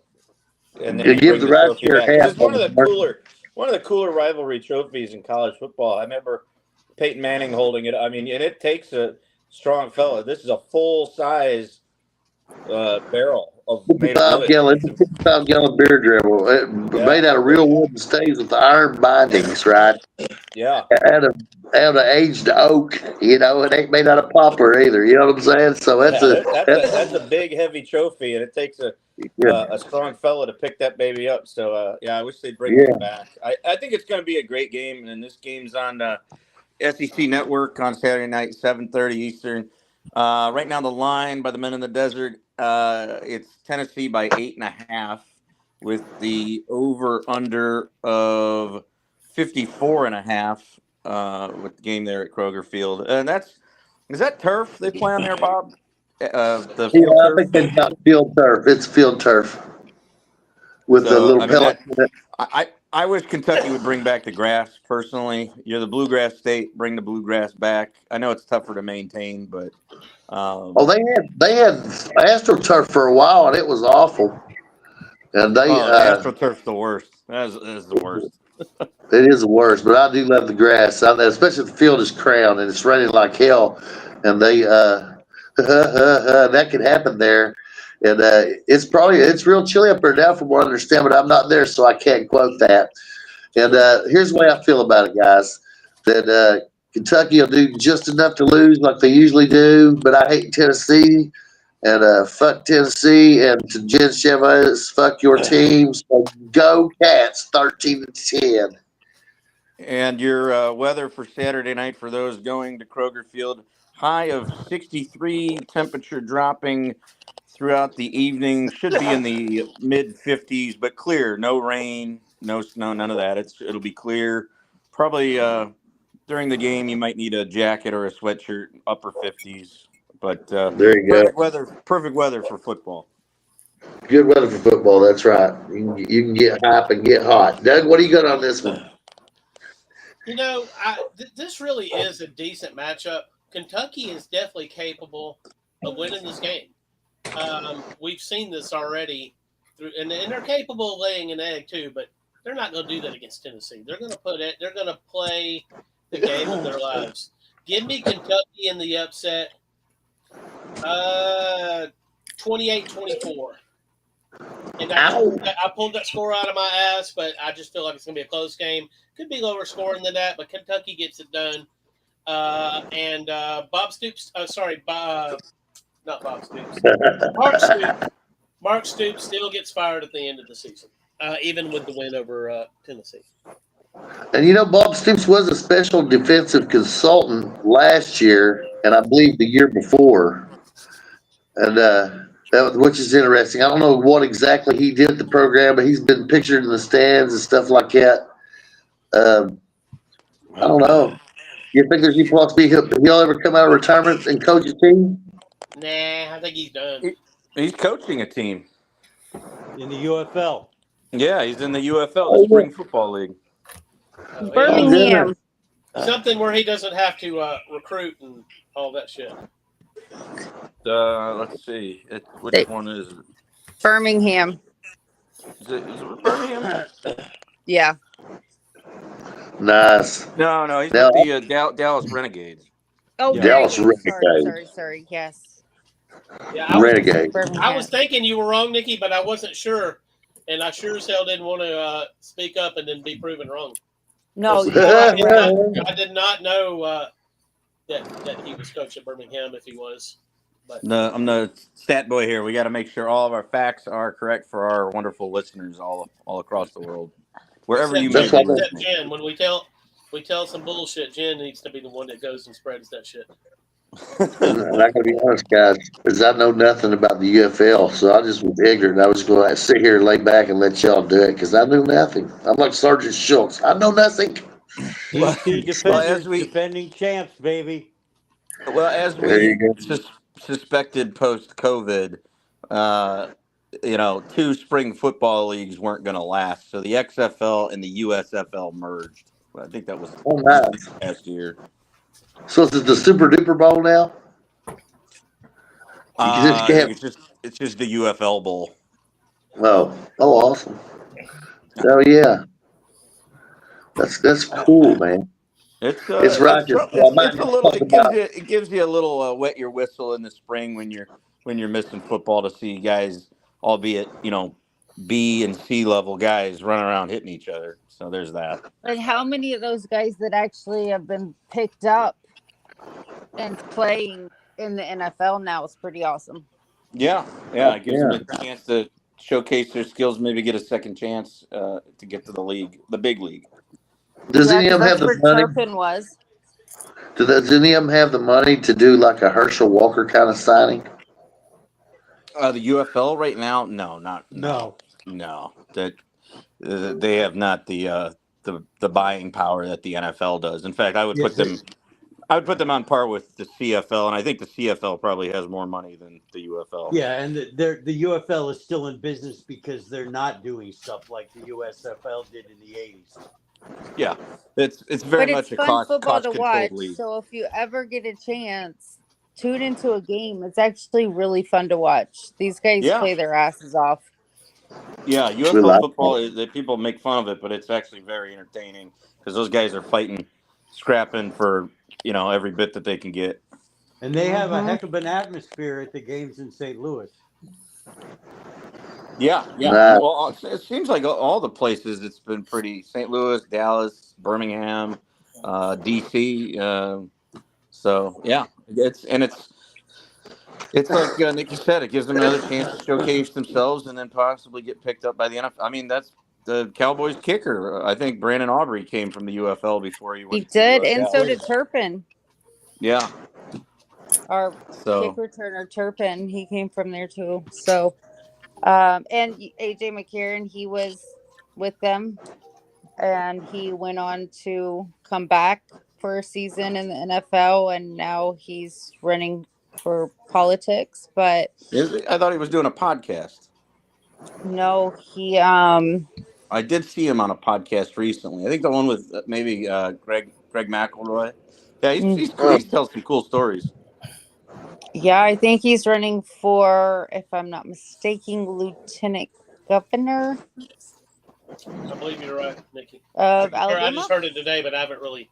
then you give bring the the right trophy share back. 'Cause half it's on the one of the cooler rivalry trophies in college football. I remember Peyton Manning holding it. I mean, and it takes a strong fella. This is a full size barrel made of 55 wood. gallon, 55-gallon beer dribble, made out of real wood and stays with the iron bindings, right? Yeah. Out of aged oak. It ain't made out of poplar either. You know what I'm saying? So That's a big, heavy trophy, and it takes a yeah, strong fella to pick that baby up. So I wish they'd bring yeah. that back. I think it's going to be a great game, and this game's on SEC Network on Saturday night, 7:30 Eastern. Right now, the line by the Men in the Desert, it's Tennessee by 8.5, with the over/under of 54.5 with the game there at Kroger Field. And is that turf they play on there, Bob? The Yeah, field I turf. think they've got field turf. It's field turf with the So little I mean pellet. I wish Kentucky would bring back the grass. Personally, you're the bluegrass state. Bring the bluegrass back. I know it's tougher to maintain, but Oh, they had AstroTurf for a while, and it was awful. And they AstroTurf's the worst. That is the worst. it is the worst. But I do love the grass, especially if the field is crowned and it's raining like hell. And they that could happen there. And it's real chilly up there now, from what I understand. But I'm not there, so I can't quote that. And here's the way I feel about it, guys. That Kentucky will do just enough to lose, like they usually do. But I hate Tennessee, and fuck Tennessee, and to Jen Chavez, fuck your team. So go Cats, 13-10. And your weather for Saturday night for those going to Kroger Field: high of 63, temperature dropping throughout the evening. Should be in the mid 50s, but clear. No rain, no snow, none of that. It'll be clear. Probably during the game you might need a jacket or a sweatshirt. Upper 50s, but There you go. Perfect weather for football. Good weather for football. That's right. You can get hype and get hot. Doug, what do you got on this one? This really is a decent matchup. Kentucky is definitely capable of winning this game. We've seen this already, and they're capable of laying an egg too. But they're not going to do that against Tennessee. They're going to play the game of their lives. Give me Kentucky in the upset. 28-24. And I pulled that score out of my ass, but I just feel like it's going to be a close game. Could be lower scoring than that, but Kentucky gets it done. And Bob Stoops, not Bob Stoops. Mark Stoops still gets fired at the end of the season, even with the win over Tennessee. And Bob Stoops was a special defensive consultant last year, and I believe the year before, and which is interesting. I don't know what exactly he did at the program, but he's been pictured in the stands and stuff like that. I don't know. You think there's any possibility he'll ever come out of retirement and coach a team? Nah, I think he's done. He's coaching a team. in the UFL. Yeah, he's in the UFL, the Spring Football League. Birmingham. Something where he doesn't have to recruit and all that shit. Let's see. Which one is it? Birmingham. Is it Birmingham? Yeah. Nice. No, he's Now- with the Dallas Renegades. Oh, Yeah. Dallas Renegades. Sorry. Yes. Yeah, Renegade. I was thinking you were wrong, Nikki, but I wasn't sure, and I sure as hell didn't want to speak up and then be proven wrong. No. I did not know that he was coach at Birmingham. If he was, but No, I'm the stat boy here. We got to make sure all of our facts are correct for our wonderful listeners all across the world, wherever you may except be except listening. Jen, when we tell some bullshit, Jen needs to be the one that goes and spreads that shit. And I gotta be honest, guys, because I know nothing about the UFL, so I just was ignorant. I was going to sit here and lay back and let y'all do it because I knew nothing. I'm like Sergeant Schultz. I know nothing. DC defenders, defending champs, baby. Well, as There you we go. suspected post-COVID, 2 spring football leagues weren't going to last, so the XFL and the USFL merged. I think that was Oh, nice. last year. So is it the Super Duper Bowl now? I think it's just the UFL Bowl. Oh, awesome. Oh yeah, that's cool, man. It's right. It's a little. It gives you a little wet your whistle in the spring when you're missing football to see guys, albeit B and C level guys, run around hitting each other. So there's that. Like how many of those guys that actually have been picked up and playing in the NFL now is pretty awesome. Yeah. It gives them a chance to showcase their skills, maybe get a second chance to get to the league, the big league. Does any of them have the money? Turpin was. Does any of them have the money to do like a Herschel Walker kind of signing? The UFL right now, no. That they have not the buying power that the NFL does. In fact, I would put them on par with the CFL, and I think the CFL probably has more money than the UFL. Yeah, and the UFL is still in business because they're not doing stuff like the USFL did in the 80s. Yeah, it's very much a fun football to watch. league. So if you ever get a chance, tune into a game. It's actually really fun to watch. These guys play their asses off. Yeah, UFL football, people make fun of it, but it's actually very entertaining because those guys are fighting, scrapping for every bit that they can get. And they have a heck of an atmosphere at the games in St. Louis. Yeah. Well, it seems like all the places it's been pretty. St. Louis, Dallas, Birmingham, DC. So yeah, it's like Nikki said, it gives them another chance to showcase themselves and then possibly get picked up by the NFL. I mean, that's the Cowboys kicker. I think Brandon Aubrey came from the UFL before he went. He did, and so did Turpin. Yeah. Our kick returner Turpin, he came from there too. So, and AJ McCarron, he was with them, and he went on to come back for a season in the NFL, and now he's running for politics. But I thought he was doing a podcast. No, he I did see him on a podcast recently. I think the one with maybe Greg McElroy. Yeah, he's cool. He tells some cool stories. Yeah, I think he's running for, if I'm not mistaken, lieutenant governor. I believe you're right, Nikki. Of I Alabama. just heard it today, but I haven't really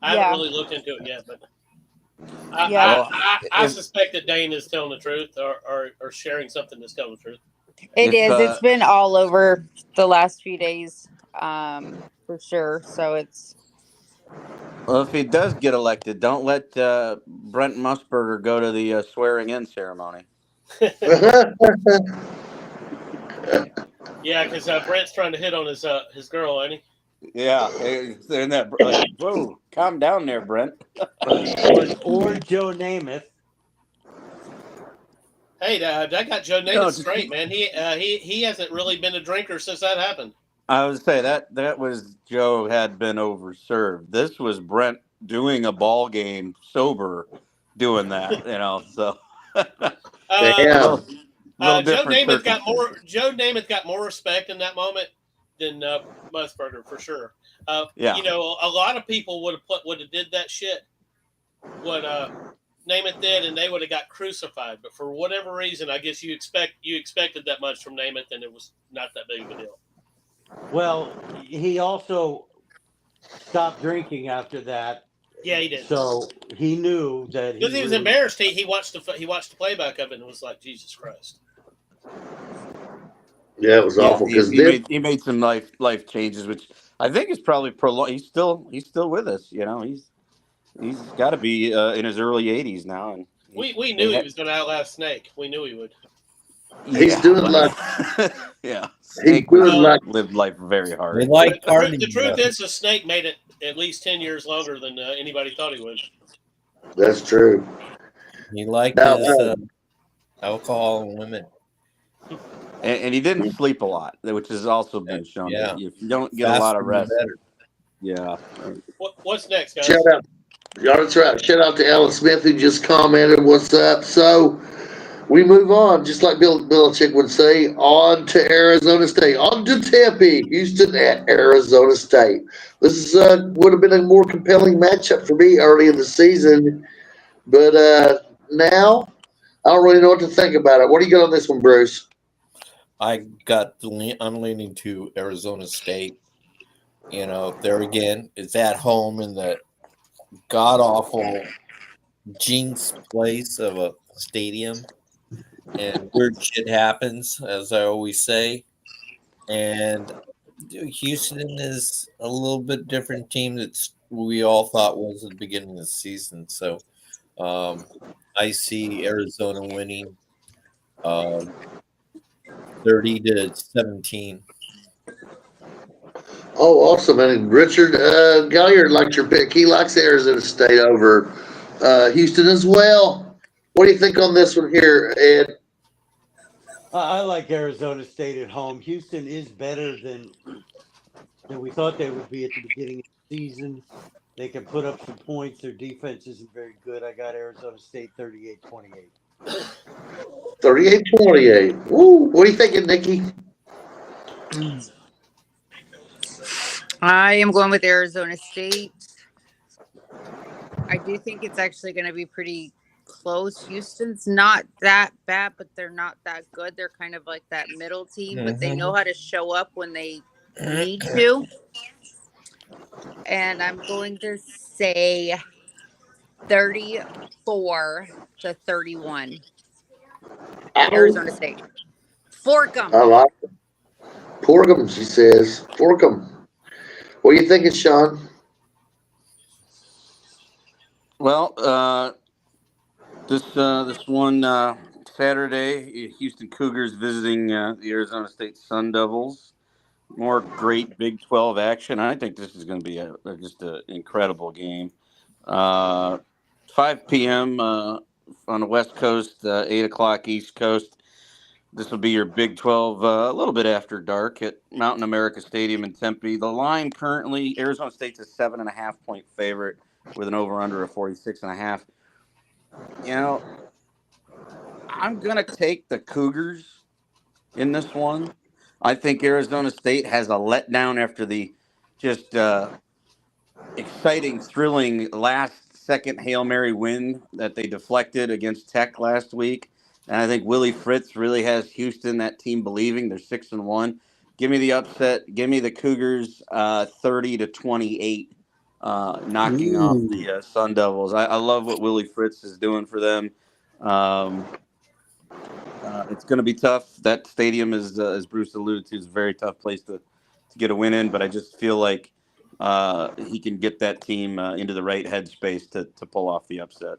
looked into it yet. But I suspect that Dane is telling the truth or sharing something that's telling the truth. It's been all over the last few days, for sure. So Well, if he does get elected, don't let Brent Musburger go to the swearing-in ceremony. Yeah, because Brent's trying to hit on his girl, ain't he? Yeah, they're in that. Like, whoa, calm down there, Brent. or Joe Namath. Hey, that got Joe Namath No, just straight, man. He hasn't really been a drinker since that happened. I would say that was Joe had been overserved. This was Brent doing a ball game sober, doing that. So Damn. little Joe different Namath got circumstances. Joe Namath got more respect in that moment than Musburger for sure. Yeah. A lot of people would have did that shit. What Namath did, and they would have got crucified. But for whatever reason, I guess you expected that much from Namath, and it was not that big of a deal. Well, he also stopped drinking after that. Yeah, he did. So he knew that Because he was embarrassed. He watched the playback of it and was like, Jesus Christ. Yeah, it was awful because he made some life changes, which I think is probably prolonged. He's still with us. He's got to be in his early 80s now, and we knew he was going to outlast Snake. We knew he would. he's doing like yeah. he's doing like lived life very hard. We like The truth is, the Snake made it at least 10 years longer than anybody thought he would. that's true. He liked Now, his alcohol and women. And he didn't sleep a lot, which has also been shown. Yeah. If you don't get a lot of rest, Better. yeah. What's next, guys? Shout out. Yeah, that's right. Shout out to Alan Smith who just commented, "What's up?" So we move on, just like Bill Belichick would say, on to Arizona State, on to Tempe, Houston at Arizona State. This would have been a more compelling matchup for me early in the season, but now I don't really know what to think about it. What do you got on this one, Bruce? I'm leaning to Arizona State. There again, it's at home in the god awful jinx place of a stadium, and weird shit happens, as I always say. And Houston is a little bit different team that we all thought was at the beginning of the season. So I see Arizona winning 30-17. Oh, awesome. And Richard Galliard liked your pick. He likes Arizona State over Houston as well. What do you think on this one here, Ed? I like Arizona State at home. Houston is better than we thought they would be at the beginning of the season. They can put up some points. Their defense isn't very good. I got Arizona State 38-28. 38-28. Woo. What are you thinking, Nikki? I am going with Arizona State. I do think it's actually going to be pretty close. Houston's not that bad, but they're not that good. They're kind of like that middle team, but they know how to show up when they need to. And I'm going to say 34-31. Arizona State. Fork 'em. I like it. Pork 'em, she says. Fork 'em. What are you thinking, Sean? Well, this one Saturday, Houston Cougars visiting the Arizona State Sun Devils. More great Big 12 action. I think this is going to be just an incredible game. 5 p.m. On the West Coast, 8 o'clock East Coast. This will be your Big 12 a little bit after dark at Mountain America Stadium in Tempe. The line currently, Arizona State's a 7.5-point favorite with an over-under of 46.5. I'm going to take the Cougars in this one. I think Arizona State has a letdown after the just exciting, thrilling last-second Hail Mary win that they deflected against Tech last week. And I think Willie Fritz really has Houston, that team, believing. They're 6-1. Give me the upset. Give me the Cougars 30-28, knocking off the Sun Devils. I love what Willie Fritz is doing for them. It's going to be tough. That stadium is, as Bruce alluded to, is a very tough place to get a win in. But I just feel like he can get that team into the right headspace to pull off the upset.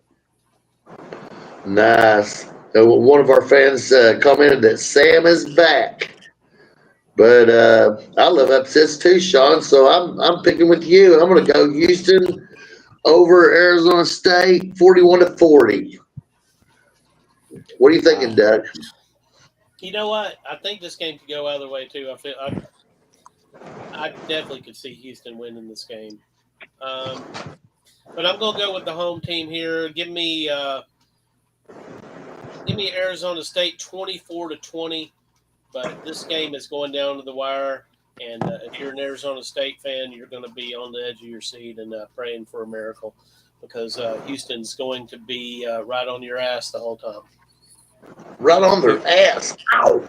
Nice. One of our fans commented that Sam is back. But I love upsets too, Sean. So I'm picking with you. I'm going to go Houston over Arizona State, 41-40. What are you thinking, Doug? You know what? I think this game could go either way too. I definitely could see Houston winning this game. But I'm going to go with the home team here. Give me Arizona State 24-20. But this game is going down to the wire. And if you're an Arizona State fan, you're going to be on the edge of your seat and praying for a miracle because Houston's going to be right on your ass the whole time. Right on their ass. Ow.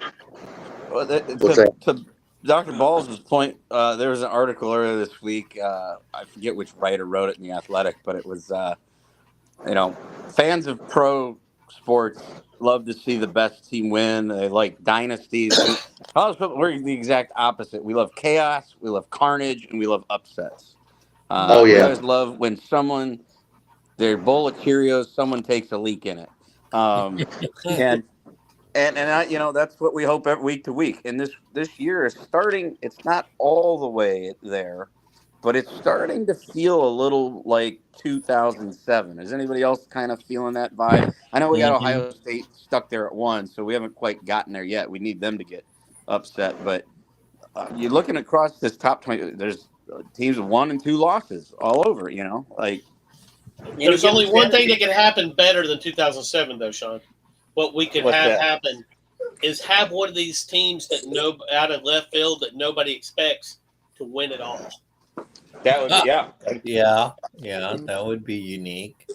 Well, What's that? to Dr. Balls' point, there was an article earlier this week. I forget which writer wrote it in The Athletic, but it was, fans of pro sports love to see the best team win. They like dynasties. We're the exact opposite. We love chaos, we love carnage, and we love upsets. We always love when their bowl of Cheerios, someone takes a leak in it. And that's what we hope every week to week. And this year is starting. It's not all the way there, but it's starting to feel a little like 2007. Is anybody else kind of feeling that vibe? I know we got Ohio State stuck there at 1, so we haven't quite gotten there yet. We need them to get upset. But you're looking across this top 20. There's teams with 1 and 2 losses all over. There's only one thing that can happen better than 2007, though, Sean. What we could have happen is have one of these teams that out of left field that nobody expects to win it all. That would Yeah, that would be unique.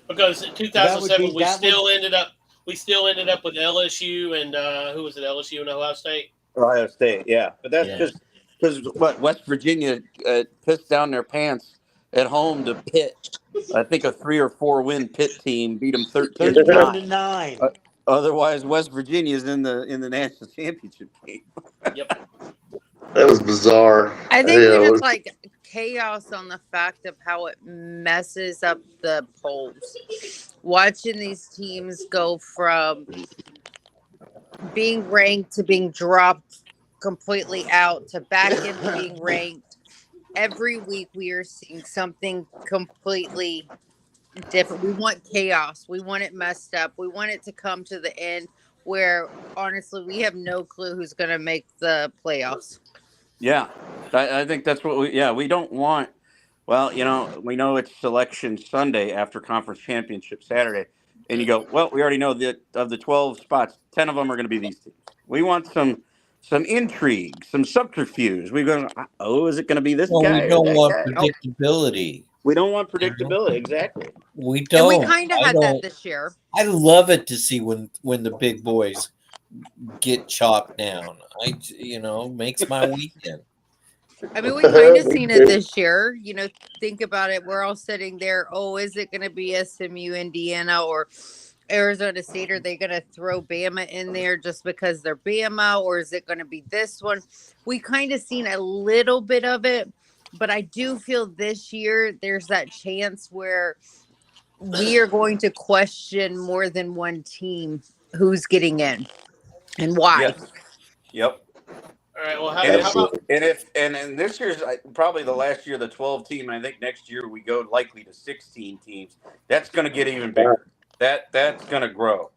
Because in 2007 we still ended up with LSU and who was it? LSU and Ohio State. Ohio State, yeah, but that's just because West Virginia pissed down their pants at home to Pitt. I think a 3 or 4 win Pitt team beat them 13-9. Otherwise, West Virginia's in the national championship game. Yep. That was bizarre. I think we just like chaos on the fact of how it messes up the polls. Watching these teams go from being ranked to being dropped completely out to back into being ranked. Every week we are seeing something completely different. We want chaos. We want it messed up. We want it to come to the end where honestly we have no clue who's going to make the playoffs. Yeah, I think that's what we don't want. Well, we know it's selection Sunday after conference championship Saturday. And you go, well, we already know that of the 12 spots, 10 of them are going to be these teams. We want some intrigue, some subterfuge. We're going, is it going to be this guy? We don't want predictability. We don't want predictability, exactly. We don't. And we kind of had that this year. I love it to see when the big boys get chopped down. Makes my weekend. I mean, we kind of seen it this year. Think about it. We're all sitting there. Oh, is it going to be SMU, Indiana, or Arizona State? Are they going to throw Bama in there just because they're Bama, or is it going to be this one? We kind of seen a little bit of it, but I do feel this year there's that chance where we are going to question more than one team who's getting in and why. Yes. Yep. All right. Well, how about and this year's probably the last year of the 12 team. And I think next year we go likely to 16 teams. That's going to get even bigger. That's going to grow.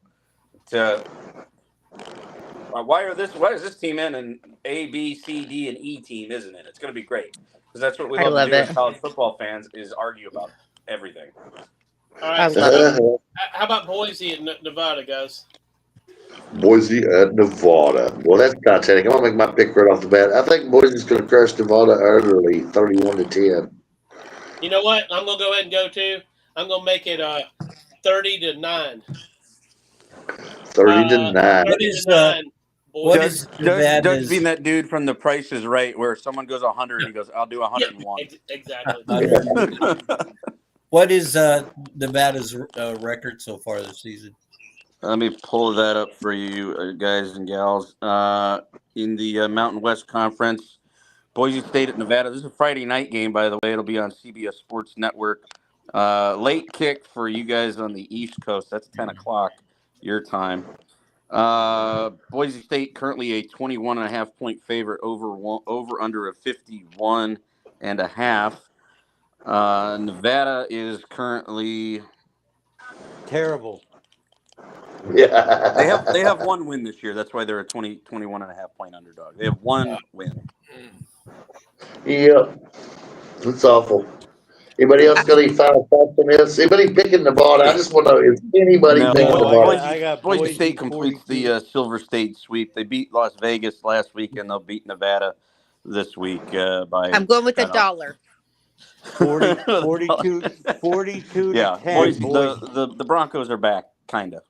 Why is this team in and A, B, C, D, and E team isn't it? It's going to be great because that's what we love to do as college football fans is argue about everything. All right. How about Boise and Nevada, guys? Boise at Nevada. Well, that's Titanic. I'm gonna make my pick right off the bat. I think Boise's gonna crush Nevada early, 31-10. You know what? I'm gonna go ahead and go too. I'm gonna make it 30-9. 30-9. 30-9. Doug's being that dude from The Price is Right, where someone goes 100 and he goes, "I'll do 101." Yeah, exactly. What is Nevada's record so far this season? Let me pull that up for you, guys and gals. In the Mountain West Conference, Boise State at Nevada. This is a Friday night game, by the way. It'll be on CBS Sports Network. Late kick for you guys on the East Coast. That's 10 o'clock your time. Boise State currently a 21.5 point favorite over under a 51.5. Nevada is currently Terrible. Yeah. they have one win this year. That's why they're a 21.5 point underdog. They have one win. Yep. That's awful. Anybody else got any final thoughts on this? Anybody picking Nevada? I just want to know, is anybody No, picking No, Nevada? I got Boise State completes 42. the Silver State sweep. They beat Las Vegas last week, and they'll beat Nevada this week by. I'm going with $10. $1. 42 Yeah, to 10. Boise, Boise. the Broncos are back, kind of.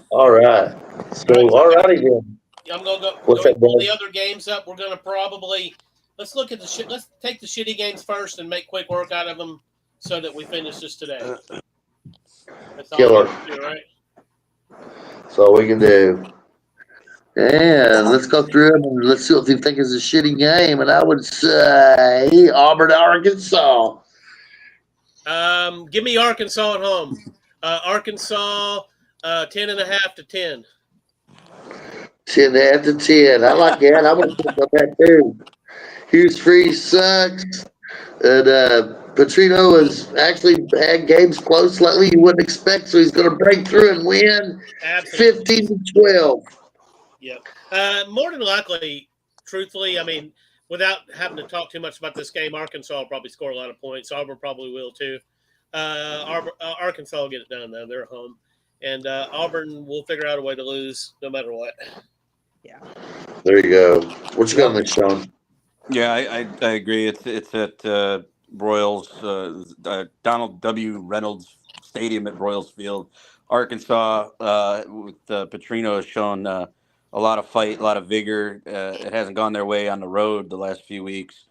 All right. So, all righty then. I'm gonna go. What's Going that, to pull Bob? the other games up. We're gonna probably let's look at the shit. Let's take the shitty games first and make quick work out of them so that we finish this today. That's all Killer. we have to do, right? That's all we can do. And let's go through them and let's see what they think is a shitty game. And I would say Auburn, Arkansas. Give me Arkansas at home. Arkansas, 10.5 to 10. 10.5 to 10. I like that. I would put that too. Hughes Freeze sucks. And Petrino has actually had games close lately you wouldn't expect, so he's going to break through and win Absolutely. 15-12. Yep. More than likely, truthfully, I mean, without having to talk too much about this game, Arkansas will probably score a lot of points. Auburn probably will too. Arkansas will get it done, though. They're at home. And Auburn will figure out a way to lose no matter what. There you go. What you got on this, Sean? Yeah, I agree. It's at Royals, Donald W. Reynolds Stadium at Royals Field. Arkansas with Petrino has shown a lot of fight, a lot of vigor. It hasn't gone their way on the road the last few weeks.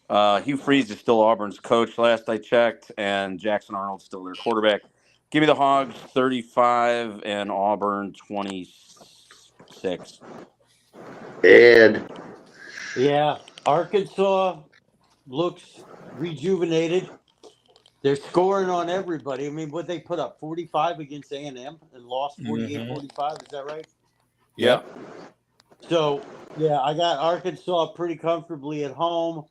Hugh Freeze is still Auburn's coach last I checked, and Jackson Arnold's still their quarterback. Give me the Hogs 35 and Auburn 26. Ed. Yeah, Arkansas looks rejuvenated. They're scoring on everybody. I mean, what they put up 45 against A&M and lost 48-45. Is that right? Yeah. So, yeah, I got Arkansas pretty comfortably at home.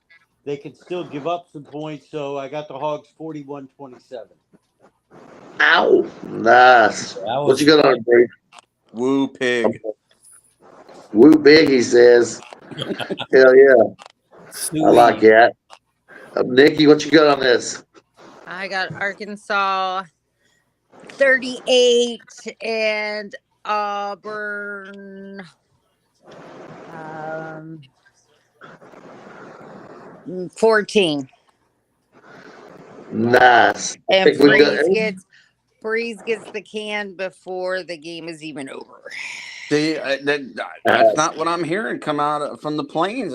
They can still give up some points, so I got the Hogs 41-27. Ow. Nice. What you got on it, Bree? Woo pig. Woo big, he says. Hell yeah. I like that. Nikki, what you got on this? I got Arkansas 38 and Auburn 14. Nice. And Breeze gets the can before the game is even over. See, that's not what I'm hearing come out from the Plains.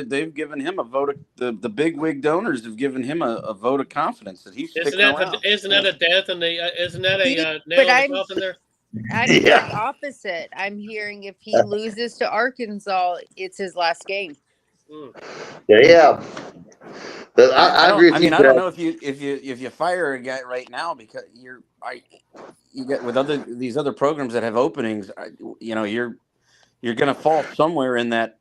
They've given him a vote. The big wig donors have given him a vote of confidence that he's sticking around. Isn't that a death in the? Isn't that a nail But in the coffin there? I'm the opposite. I'm hearing if he loses to Arkansas, it's his last game. Yeah. But I agree with I mean, you. I don't know if you fire a guy right now because you get with these other programs that have openings, you're going to fall somewhere in that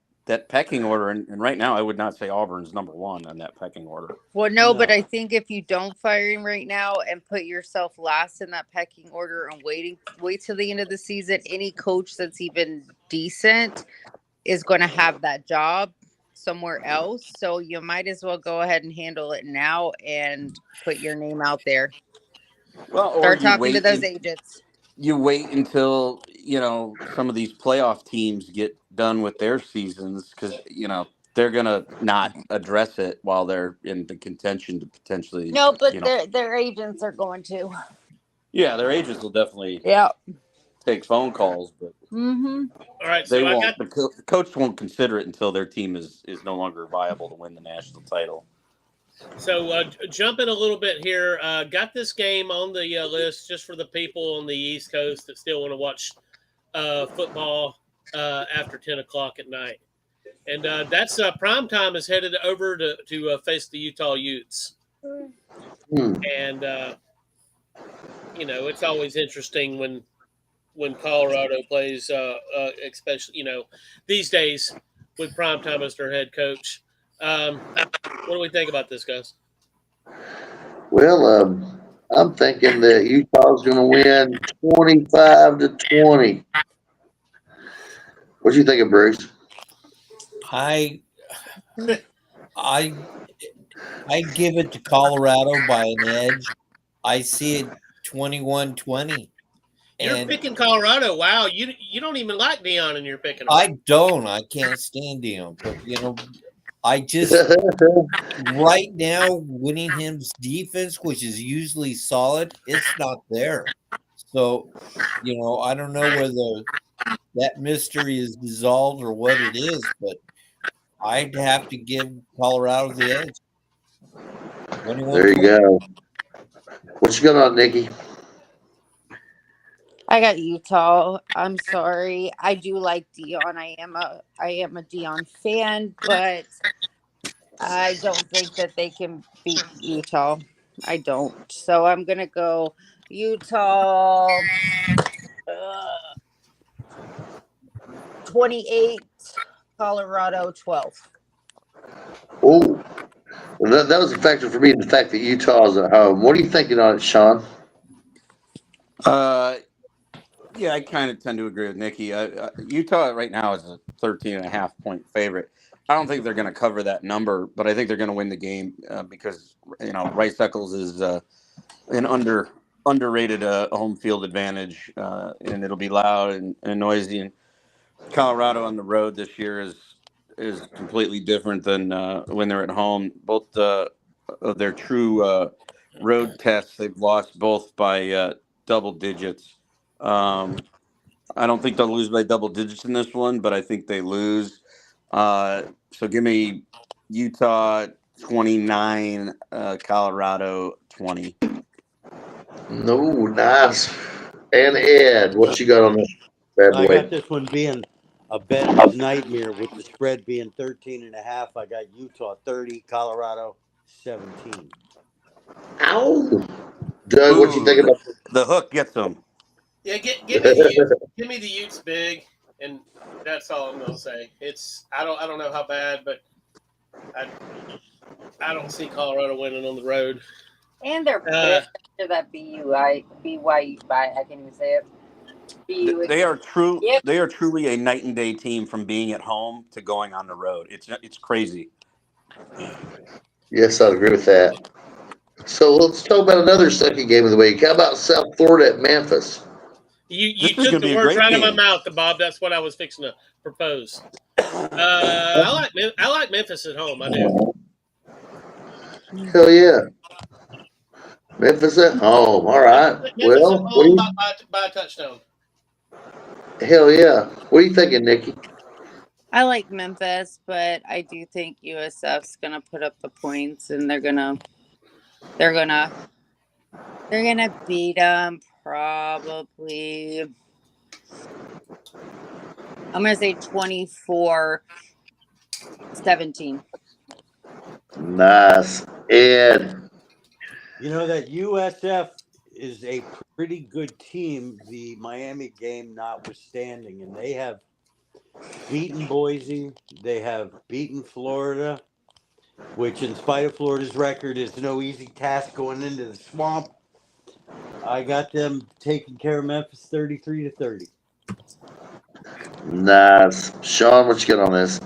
pecking order. And right now, I would not say Auburn's number one on that pecking order. Well, no, but I think if you don't fire him right now and put yourself last in that pecking order and wait till the end of the season, any coach that's even decent is going to have that job somewhere else. So you might as well go ahead and handle it now and put your name out there. Well, start talking to those agents. You wait until some of these playoff teams get done with their seasons because they're gonna not address it while they're in the contention to potentially. No, but their agents are going to. Yeah, their agents will definitely. Take phone calls, but all right, they won't. The coach won't consider it until their team is no longer viable to win the national title. So jumping a little bit here, got this game on the list just for the people on the East Coast that still want to watch football after 10 o'clock at night. And that's Primetime is headed over to face the Utah Utes. And it's always interesting when Colorado plays, especially these days with Primetime as their head coach. What do we think about this, guys? Well, I'm thinking that Utah's going to win 25-20. What do you think of Bruce? I give it to Colorado by an edge. I see it 21-20. You're picking Colorado. Wow, you don't even like Dion, and you're picking him. I don't. I can't stand Dion. But I just right now Whittingham's defense, which is usually solid, it's not there. So, I don't know whether that mystery is dissolved or what it is, but I'd have to give Colorado the edge. There you go. What you got on, Nikki? I got Utah. I'm sorry. I do like Dion. I am a Dion fan, but I don't think that they can beat Utah. I don't. So I'm gonna go Utah 28, Colorado 12. Oh, that was a factor for me. The fact that Utah's at home. What are you thinking on it, Sean? Yeah, I kind of tend to agree with Nikki. Utah right now is a 13.5-point favorite. I don't think they're going to cover that number, but I think they're going to win the game because Rice Eccles is an underrated home field advantage, and it'll be loud and noisy. And Colorado on the road this year is completely different than when they're at home. Both of their true road tests, they've lost both by double digits. I don't think they'll lose by double digits in this one, but I think they lose. So give me Utah 29, Colorado 20. No, nice. And Ed, what you got on this bad boy? I got this one being a better's nightmare with the spread being 13.5. I got Utah 30, Colorado 17. Ow. Doug, what you think about the hook? Gets them. Yeah, give me the Utes. Give me the Utes big, and that's all I'm gonna say. I don't know how bad, but I don't see Colorado winning on the road. And they're pissed after that BYU. I can't even say it. BYU. They are true. Yep. They are truly a night and day team from being at home to going on the road. It's crazy. Yes, I agree with that. So let's talk about another second game of the week. How about South Florida at Memphis? You took the words right out of my mouth, Bob. That's what I was fixing to propose. I like Memphis at home. I do. Hell yeah. Memphis at home. All right. Memphis at home by a touchdown. Hell yeah. What are you thinking, Nikki? I like Memphis, but I do think USF's gonna put up the points, and they're gonna beat them probably. I'm gonna say 24-17. Nice. Ed. That USF is a pretty good team, the Miami game notwithstanding, and they have beaten Boise. They have beaten Florida, which in spite of Florida's record is no easy task going into the swamp. I got them taking care of Memphis 33-30. Nice. Sean, what you got on this?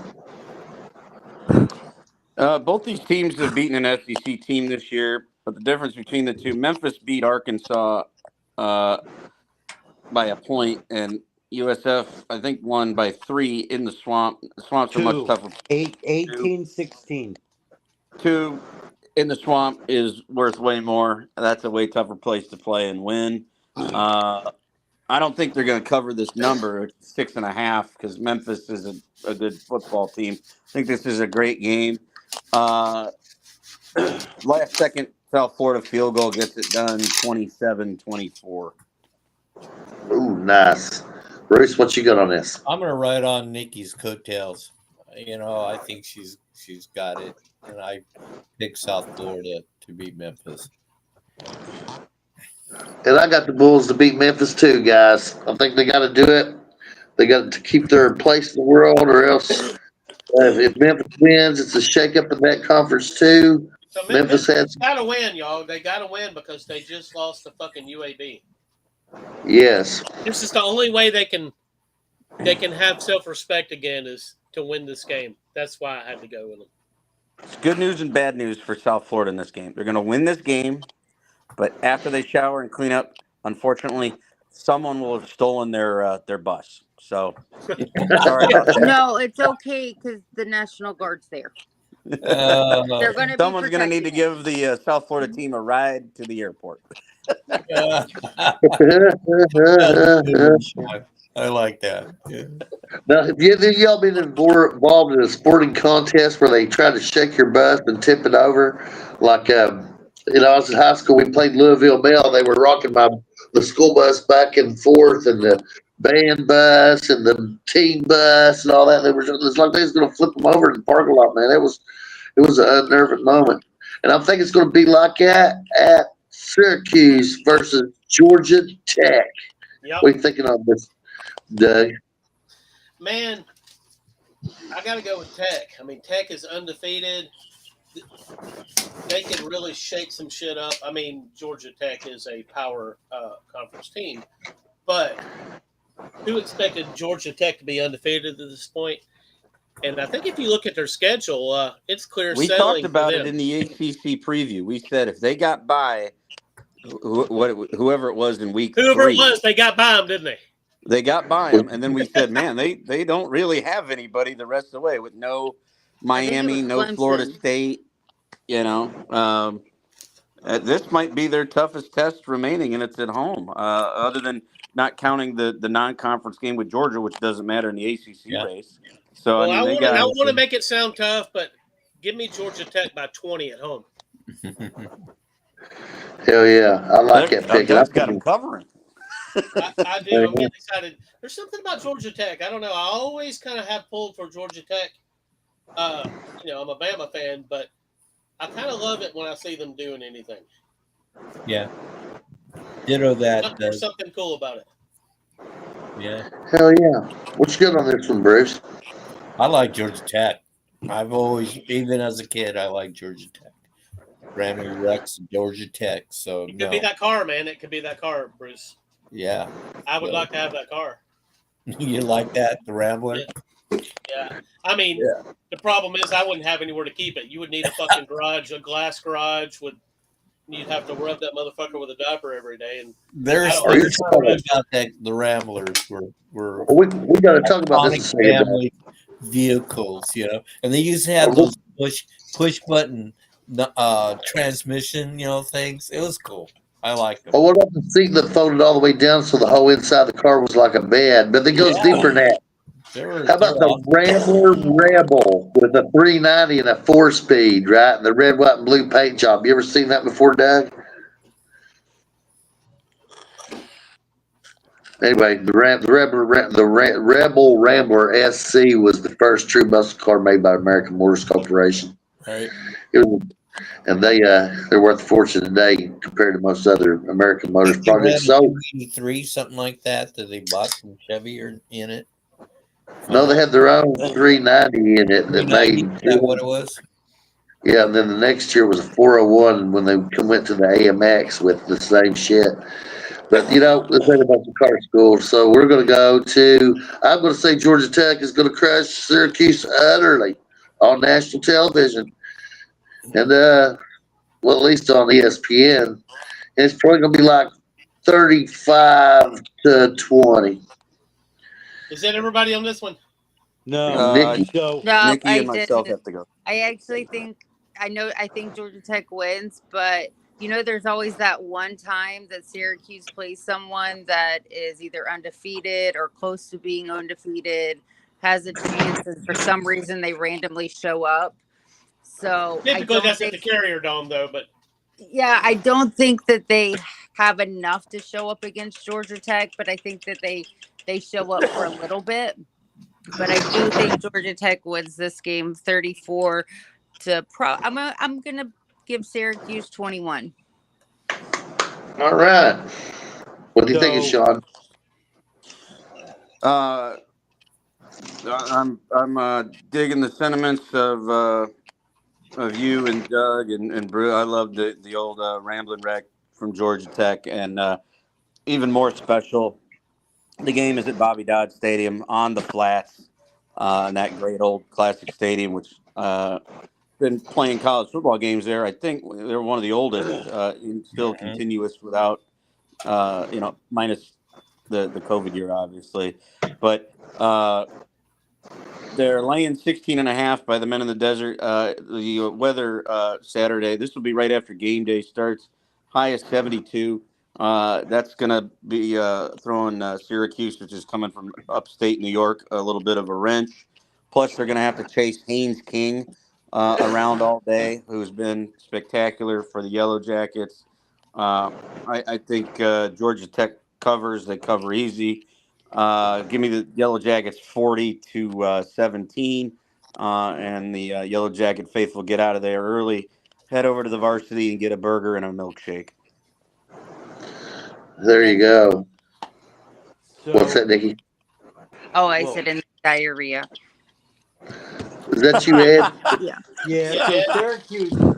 Both these teams have beaten an SEC team this year, but the difference between the two, Memphis beat Arkansas by a point, and USF, I think, won by 3 in the swamp. The swamp's a much tougher. 18-16. 2 in the swamp is worth way more. That's a way tougher place to play and win. I don't think they're going to cover this number, 6.5, because Memphis is a good football team. I think this is a great game. Last second South Florida field goal gets it done, 27-24. Ooh, nice. Bruce, what you got on this? I'm going to ride on Nikki's coattails. I think she's got it, and I pick South Florida to beat Memphis. And I got the Bulls to beat Memphis too, guys. I think they got to do it. They got to keep their place in the world, or else if Memphis wins, it's a shakeup in that conference too. So Memphis has, got to win, y'all. They got to win because they just lost to fucking UAB. yes. This is the only way they can have self-respect again is to win this game. That's why I had to go with them. It's good news and bad news for South Florida in this game. They're going to win this game, but after they shower and clean up, unfortunately, someone will have stolen their bus. So sorry about that. No, it's okay because the National Guard's there. They're going to be Someone's going to need to protecting give the South Florida team a ride to the airport. I like that. Yeah. Now, have y'all been more involved in a sporting contest where they try to shake your bus and tip it over? Like, I was in high school. We played Louisville Bell. They were rocking the school bus back and forth, and the band bus and the team bus and all that. It's like they was going to flip them over in the parking lot, man. It was an unnerving moment. And I think it's going to be like that at Syracuse versus Georgia Tech. Yep. What are you thinking of this, Doug? Man, I got to go with Tech. I mean, Tech is undefeated. They can really shake some shit up. I mean, Georgia Tech is a power conference team, but who expected Georgia Tech to be undefeated at this point? And I think if you look at their schedule, it's clear. We talked about it in the ACC preview. We said if they got by whoever it was in week whoever 3, it was, they got by them, didn't they? They got by them, and then we said, man, they don't really have anybody the rest of the way with no Miami, no Clemson. Florida State. This might be their toughest test remaining, and it's at home. Other than not counting the non-conference game with Georgia, which doesn't matter in the ACC race. So Well, I mean, I want to make it sound tough, but give me Georgia Tech by 20 at home. Hell yeah. I like that pick. Doug's got them covering. I do. I'm getting excited. There's something about Georgia Tech. I don't know. I always kind of have pulled for Georgia Tech. I'm a Bama fan, but I kind of love it when I see them doing anything. Yeah. Ditto that. There's something cool about it. Yeah. Hell yeah. What's good on this one, Bruce? I like Georgia Tech. I've always, even as a kid, I like Georgia Tech. Randall Rex, Georgia Tech. So It could be that car, man. It could be that car, Bruce. Yeah. I would like to have that car. You like that, the Rambler? Yeah. I mean, the problem is I wouldn't have anywhere to keep it. You would need a fucking garage, a glass garage. You'd have to rub that motherfucker with a diaper every day. And There's something about that. The Ramblers were we got to talk about this. Family vehicles, and they used to have those push button transmission, things. It was cool. I liked them. Oh, what about the seat that folded all the way down so the whole inside the car was like a bed? But it goes deeper than that. How about the Rambler Rebel with a 390 and a 4-speed, right? And the red, white, and blue paint job. You ever seen that before, Doug? Anyway, the Rebel Rambler SC was the first true muscle car made by American Motors Corporation. Right. And they're worth a fortune today compared to most other American Motors projects. So 83, something like that they bought from Chevy in it. No, they had their own 390 in it that made. Is that what it was? Yeah, and then the next year was a 401 when they went to the AMX with the same shit. But, let's think about the car school. So we're going to go I'm going to say Georgia Tech is going to crush Syracuse utterly on national television. And, at least on ESPN. And it's probably going to be like 35-20. Is that everybody on this one? No, Nikki. So No, Nikki and myself have to go. I actually think I think Georgia Tech wins, but there's always that one time that Syracuse plays someone that is either undefeated or close to being undefeated, has a chance, and for some reason they randomly show up. So Typically that's at the Carrier Dome, though. But yeah, I don't think that they have enough to show up against Georgia Tech, but I think that they show up for a little bit. but I do think Georgia Tech wins this game 34 to I'm gonna give Syracuse 21. All right. What do you think, So Sean? I'm digging the sentiments of you and Doug and Brew. I love the old Ramblin' Wreck from Georgia Tech, and even more special, the game is at Bobby Dodd Stadium on the flats, in that great old classic stadium, which been playing college football games there. I think they're one of the oldest, and still continuous without, minus the COVID year, obviously, but. They're laying 16.5 by the Men in the Desert. The weather Saturday, this will be right after game day starts. High is 72. That's going to be throwing Syracuse, which is coming from upstate New York, a little bit of a wrench. Plus, they're going to have to chase Haynes King around all day, who's been spectacular for the Yellow Jackets. I think Georgia Tech covers. They cover easy. Give me the Yellow Jackets 40-17, and the Yellow Jacket faithful get out of there early, head over to the varsity and get a burger and a milkshake. There you go. What's so that, Nikki? Oh, I well, said in diarrhea. Is that you, Ed? Yeah. yeah. So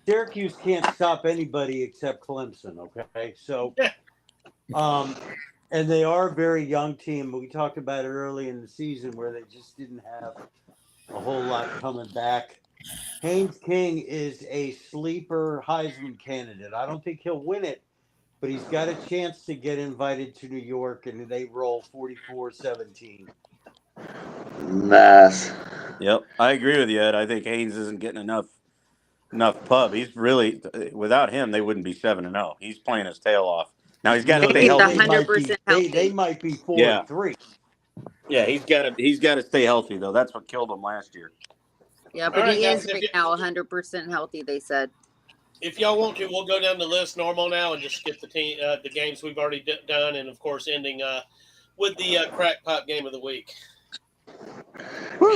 Syracuse can't stop anybody except Clemson. Okay, so and they are a very young team. We talked about it early in the season where they just didn't have a whole lot coming back. Haynes King is a sleeper Heisman candidate. I don't think he'll win it, but he's got a chance to get invited to New York, and they roll 44-17. Nice. Yep, I agree with you, Ed. I think Haynes isn't getting enough pub. He's really, without him, they wouldn't be 7-0. He's playing his tail off. Now he's got to He's stay healthy. 100% healthy. They might be 4-3. Yeah, he's got to stay healthy though. That's what killed him last year. Yeah, but right, he guys, is right now 100% healthy, they said. If y'all want to, we'll go down the list normal now and just skip the games we've already done, and of course ending with the crackpot game of the week.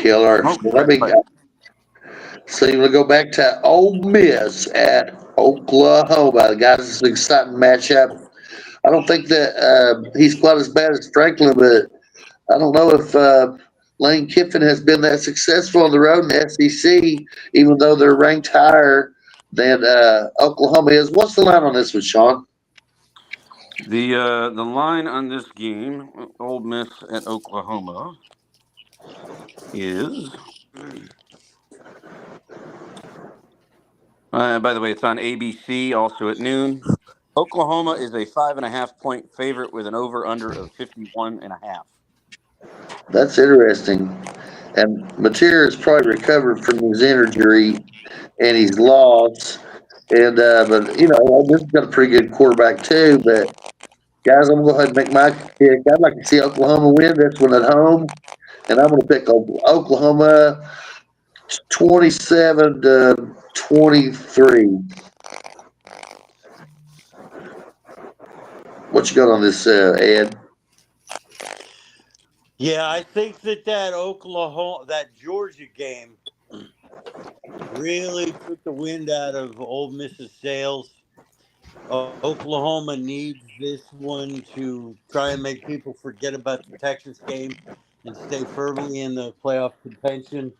Killer. So you want to go back to Ole Miss at Oklahoma. Guys, it's an exciting matchup. I don't think that he's quite as bad as Franklin, but I don't know if Lane Kiffin has been that successful on the road in the SEC, even though they're ranked higher than Oklahoma is. What's the line on this one, Sean? The line on this game, Ole Miss at Oklahoma, is. By the way, it's on ABC, also at noon. Oklahoma is a 5.5-point favorite with an over/under of 51.5. That's interesting. And Mateer has probably recovered from his injury, and he's lost. And but Ole Miss has got a pretty good quarterback too. But guys, I'm gonna go ahead and make my pick. I'd like to see Oklahoma win this one at home, and I'm gonna pick Oklahoma 27-23. What you got on this, Ed? Yeah, I think that Georgia game really took the wind out of Ole Miss's sails. Oklahoma needs this one to try and make people forget about the Texas game and stay firmly in the playoff contention.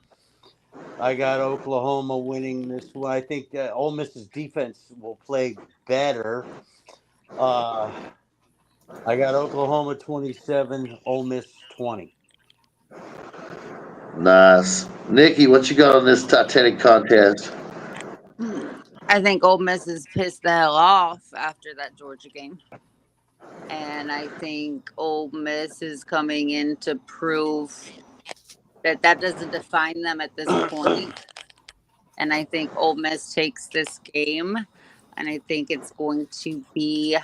I got Oklahoma winning this one. I think Ole Miss's defense will play better. I got Oklahoma 27, Ole Miss 20. Nice. Nikki, what you got on this Titanic contest? I think Ole Miss is pissed the hell off after that Georgia game. And I think Ole Miss is coming in to prove that doesn't define them at this point. And I think Ole Miss takes this game, and I think it's going to be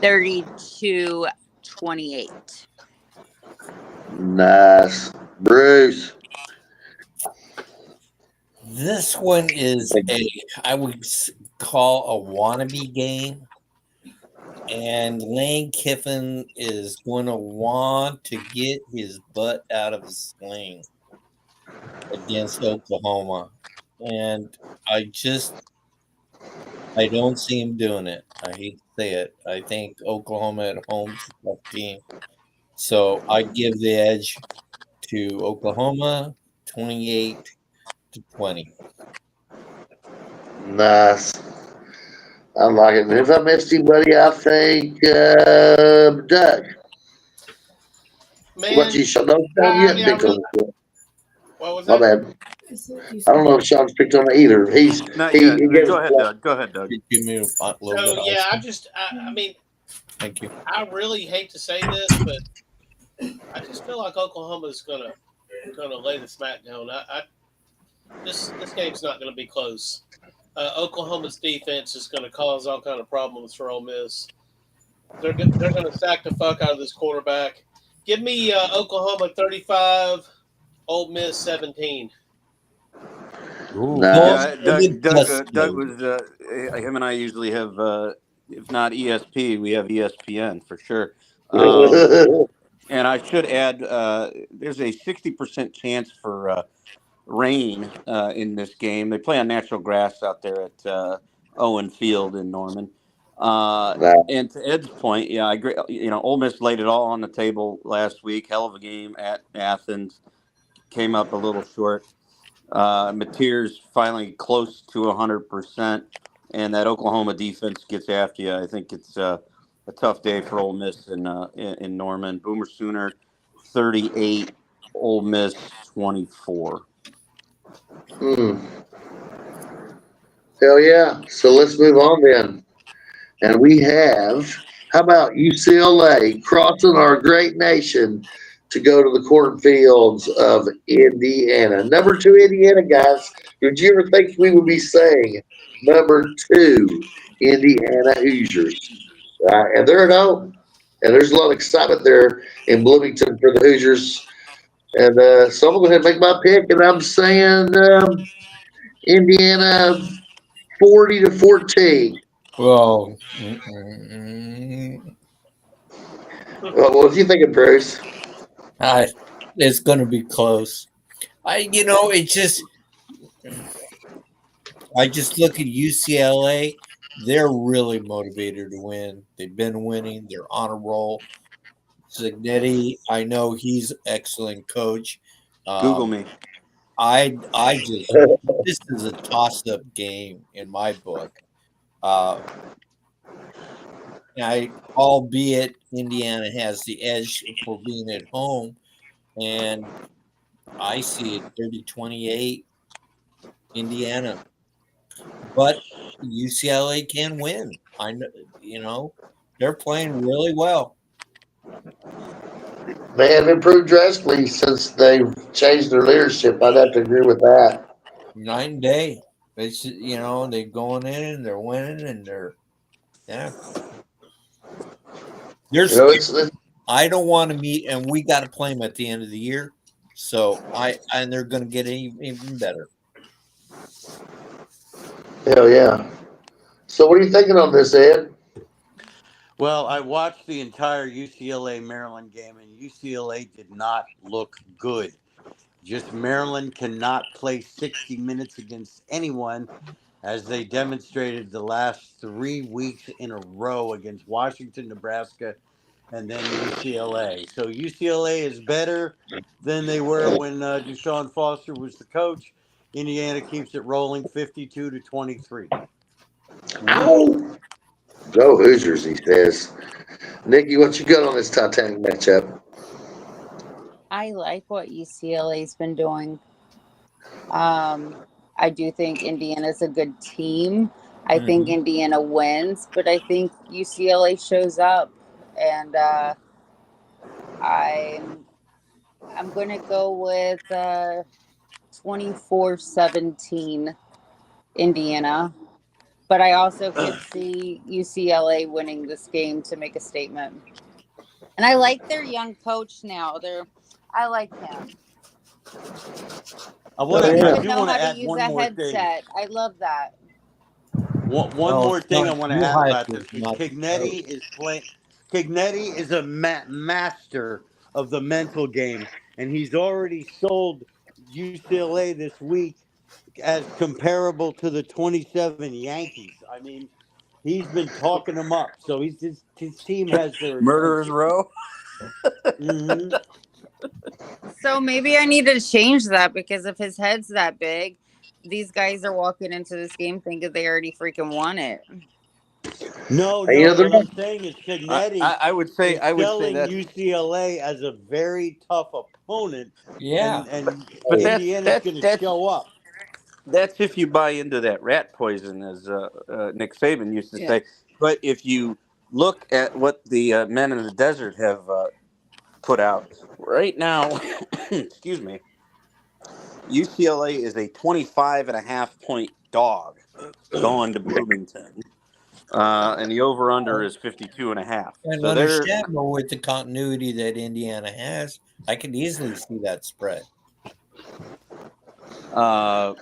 32-28. Nice. Bruce. This one is I would call a wannabe game. And Lane Kiffin is going to want to get his butt out of the sling against Oklahoma. And I don't see him doing it. I hate to say it. I think Oklahoma at home is a tough team. So I give the edge to Oklahoma 28-20. Nice. I like it. And if I missed anybody, I think Doug. Man, What you Sean? No, Sean, you I haven't mean, I picked on really, it. what was My that? bad. I don't know if Sean's picked on it either. Not He yet. gave Go us ahead, Doug. Go ahead, Doug. Give me a little So bit. yeah, Also. I mean, Thank you. I really hate to say this, but I just feel like Oklahoma's gonna lay the smack down. This game's not gonna be close. Oklahoma's defense is gonna cause all kind of problems for Ole Miss. They're gonna sack the fuck out of this quarterback. Give me Oklahoma 35, Ole Miss 17. Nice. Doug was him and I usually have if not ESP, we have ESPN for sure. And I should add, there's a 60% chance for rain in this game. They play on natural grass out there at Owen Field in Norman. And to Ed's point, yeah, I agree. Ole Miss laid it all on the table last week. Hell of a game at Athens. Came up a little short. Mateer's finally close to 100%, and that Oklahoma defense gets after you. I think it's a tough day for Ole Miss in Norman. Boomer Sooner 38, Ole Miss 24. Hell yeah. So let's move on then. And we have, how about UCLA crossing our great nation to go to the cornfields of Indiana? Number 2, Indiana, guys. Did you ever think we would be saying number 2, Indiana Hoosiers? And they're at home. And there's a lot of excitement there in Bloomington for the Hoosiers. And so I'm going to make my pick, and I'm saying Indiana 40-14. Well, What do you think, Bruce? it's going to be close. I just look at UCLA. They're really motivated to win. They've been winning. They're on a roll. Zignetti, I know he's an excellent coach. Google me. This is a toss-up game in my book. Albeit Indiana has the edge for being at home, and I see it 30-28 Indiana. But UCLA can win. I know, they're playing really well. They have improved drastically since they've changed their leadership. I'd have to agree with that. Night and day. It's they're going in and they're winning and they're I don't want to meet, and we got to play them at the end of the year. So and they're going to get even better. Hell yeah. So what are you thinking on this, Ed? Well, I watched the entire UCLA Maryland game, and UCLA did not look good. Just Maryland cannot play 60 minutes against anyone, as they demonstrated the last 3 weeks in a row against Washington, Nebraska, and then UCLA. So UCLA is better than they were when Deshaun Foster was the coach. Indiana keeps it rolling 52-23. Ow! Go Hoosiers, he says. Nikki, what you got on this Titanic matchup? I like what UCLA's been doing. I do think Indiana's a good team. I think Indiana wins, but I think UCLA shows up, and I'm going to go with 24-17 Indiana. But I also could see UCLA winning this game to make a statement. And I like their young coach now. I like him. I He doesn't do even know want how to add to use one a more thing. headset. I love that. One No, more thing I John, want to you add hype about was this is not the coach. Cignetti is playing. Cignetti is a master of the mental game, and he's already sold UCLA this week as comparable to the 27 Yankees. I mean, he's been talking them up, so his team has their Murderers attention. Row. Hmm. So maybe I need to change that because if his head's that big, these guys are walking into this game thinking they already freaking won it. No, And, you know, no. they're What not, I'm saying is I, Cignetti I I would say is I would say selling that, UCLA as a very tough opponent, Yeah. and but oh, Indiana's going to show up. that's if you buy into that rat poison, as Nick Saban used to Yeah. say. But if you look at what the men in the desert have put out right now, excuse me, UCLA is a 25.5 point dog going to Bloomington. And the over under is 52.5. And So under they're Shatmo, with the continuity that Indiana has, I could easily see that spread. I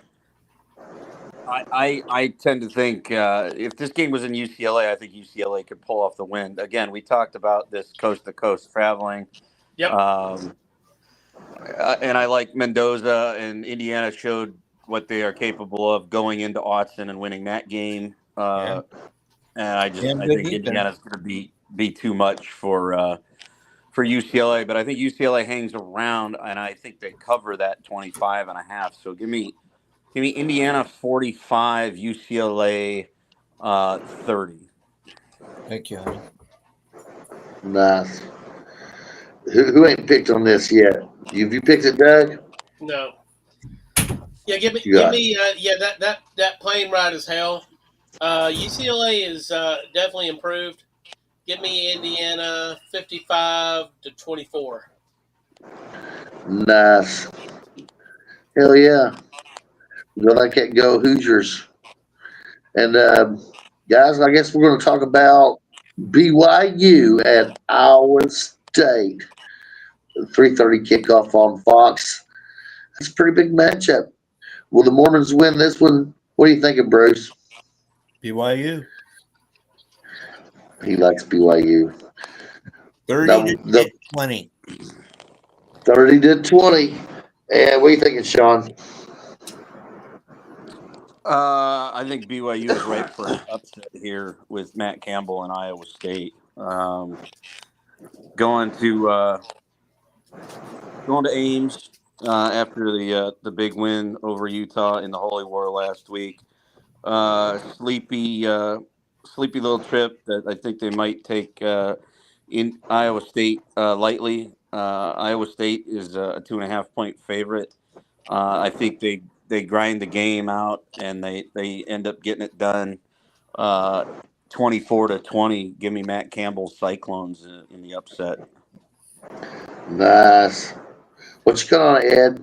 tend to think if this game was in UCLA, I think UCLA could pull off the win. Again, we talked about this coast to coast traveling. Yep. And I like Mendoza, and Indiana showed what they are capable of going into Autzen and winning that game. And I Damn good think defense. Indiana's going to be too much for UCLA, but I think UCLA hangs around, and I think they cover that 25.5. So give me Indiana 45, UCLA 30. Thank you, honey. nice. Who ain't picked on this yet? Have you picked it, Doug? No. Yeah, give You got me that plane ride is hell. UCLA is definitely improved. Give me Indiana 55-24. Nice. Hell yeah. Well, I can't go Hoosiers. And guys, I guess we're going to talk about BYU at Iowa State. 3:30 kickoff on Fox. That's a pretty big matchup. Will the Mormons win this one? What are you thinking, Bruce? BYU. He likes BYU. 30 to 20. 30-20. And what are you thinking, Sean? I think BYU is ripe for an upset here with Matt Campbell and Iowa State. Going to Ames after the big win over Utah in the Holy War last week. Sleepy little trip that I think they might take in Iowa State lightly. Iowa State is a 2.5 point favorite. I think they grind the game out and they end up getting it done 24-20. Give me Matt Campbell's Cyclones in the upset. Nice. What you got on, Ed?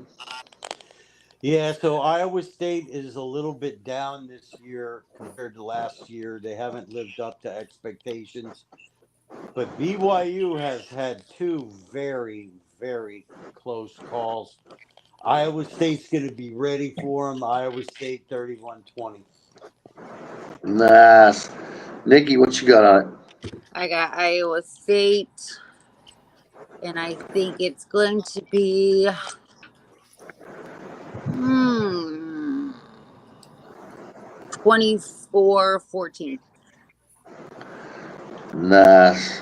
Yeah, so Iowa State is a little bit down this year compared to last year. They haven't lived up to expectations. But BYU has had two very, very close calls. Iowa State's going to be ready for them. Iowa State 31-20. Nice. Nikki, what you got on it? I got Iowa State, and I think it's going to be 24-14. Nice.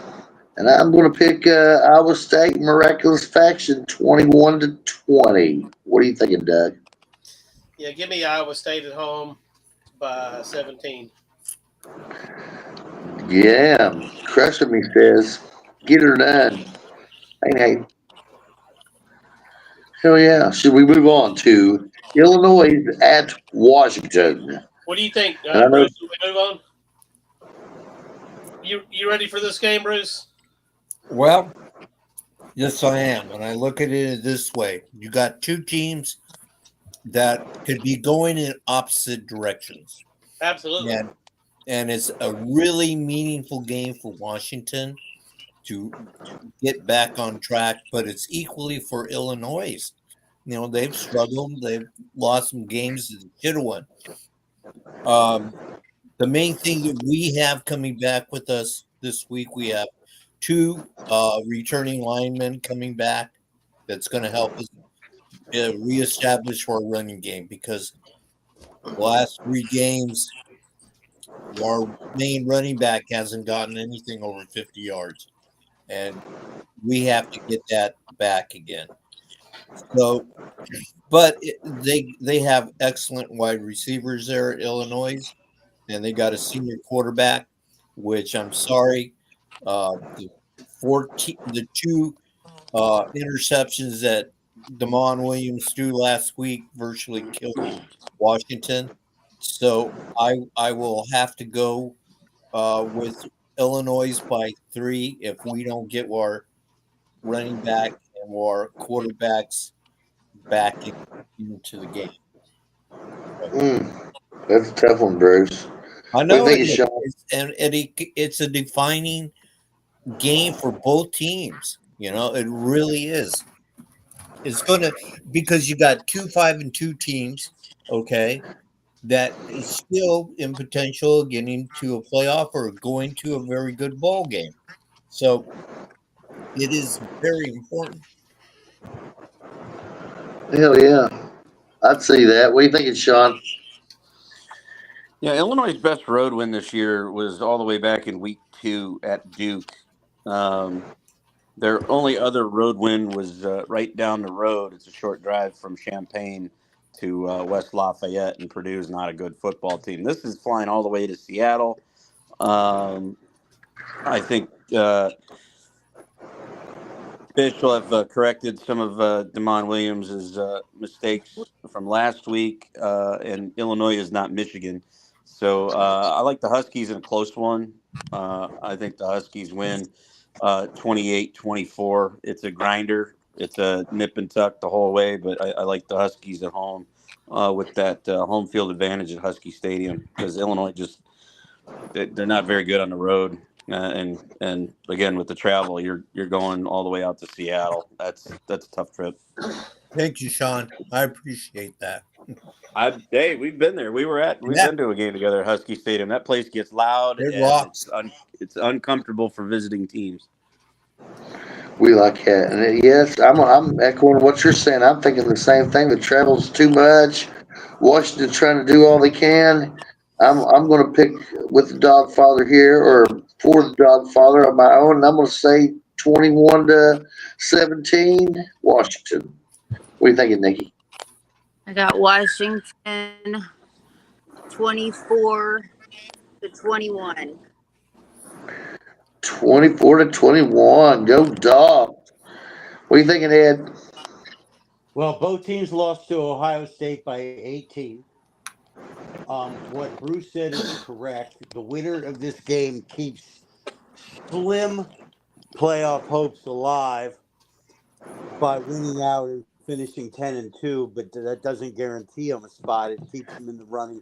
And I'm going to pick Iowa State Miraculous Faction 21-20. What are you thinking, Doug? Yeah, give me Iowa State at home by 17. Yeah, crushing me says, get her done. Hey. Hell yeah. Should we move on to Illinois at Washington? What do you think, And I know- Bruce? Should we move on? You ready for this game, Bruce? Well, yes, I am. And I look at it this way. You got two teams that could be going in opposite directions. Absolutely. And it's a really meaningful game for Washington to get back on track, but it's equally for Illinois. You know, they've struggled. They've lost some games that they should have won. The main thing that we have coming back with us this week, we have 2 returning linemen coming back. That's going to help us reestablish our running game, because the last 3 games, our main running back hasn't gotten anything over 50 yards, and we have to get that back again. So, but they have excellent wide receivers there at Illinois, and they got a senior quarterback, which I'm sorry, the 2 interceptions that Damon Williams threw last week virtually killed Washington. So I will have to go with Illinois by 3 if we don't get our running back and our quarterbacks back into the game. That's a tough one, Bruce. I know What do it you think, is, and it's a defining game for both teams. You know, it really is. It's going to, because you got 2 5-2 teams, okay, that is still in potential of getting to a playoff or going to a very good ball game. So it is very important. Hell yeah. I'd see that. What are you thinking, Sean? Yeah, Illinois' best road win this year was all the way back in week 2 at Duke. Their only other road win was right down the road. It's a short drive from Champaign to West Lafayette, and Purdue's not a good football team. This is flying all the way to Seattle. I think Fish will have corrected some of Damon Williams' mistakes from last week, and Illinois is not Michigan. So I like the Huskies in a close one. I think the Huskies win 28-24. It's a grinder. It's a nip and tuck the whole way, but I like the Huskies at home with that home field advantage at Husky Stadium, because Illinois they're not very good on the road. And again, with the travel, you're going all the way out to Seattle. That's a tough trip. Thank you, Sean. I appreciate that. Hey, we've been there. We've been to a game together at Husky Stadium. That place gets loud. It rocks. It's uncomfortable for visiting teams. We like that. And yes, I'm echoing what you're saying. I'm thinking the same thing. The travel's too much. Washington trying to do all they can. I'm going to pick with the Dogfather here, or for the Dogfather on my own. And I'm going to say 21-17, Washington. What are you thinking, Nikki? I got Washington 24-21. 24-21. Go Dogs. What are you thinking, Ed? Well, both teams lost to Ohio State by 18. What Bruce said is correct. The winner of this game keeps slim playoff hopes alive by winning out and finishing 10-2, but that doesn't guarantee them a spot. It keeps them in the running.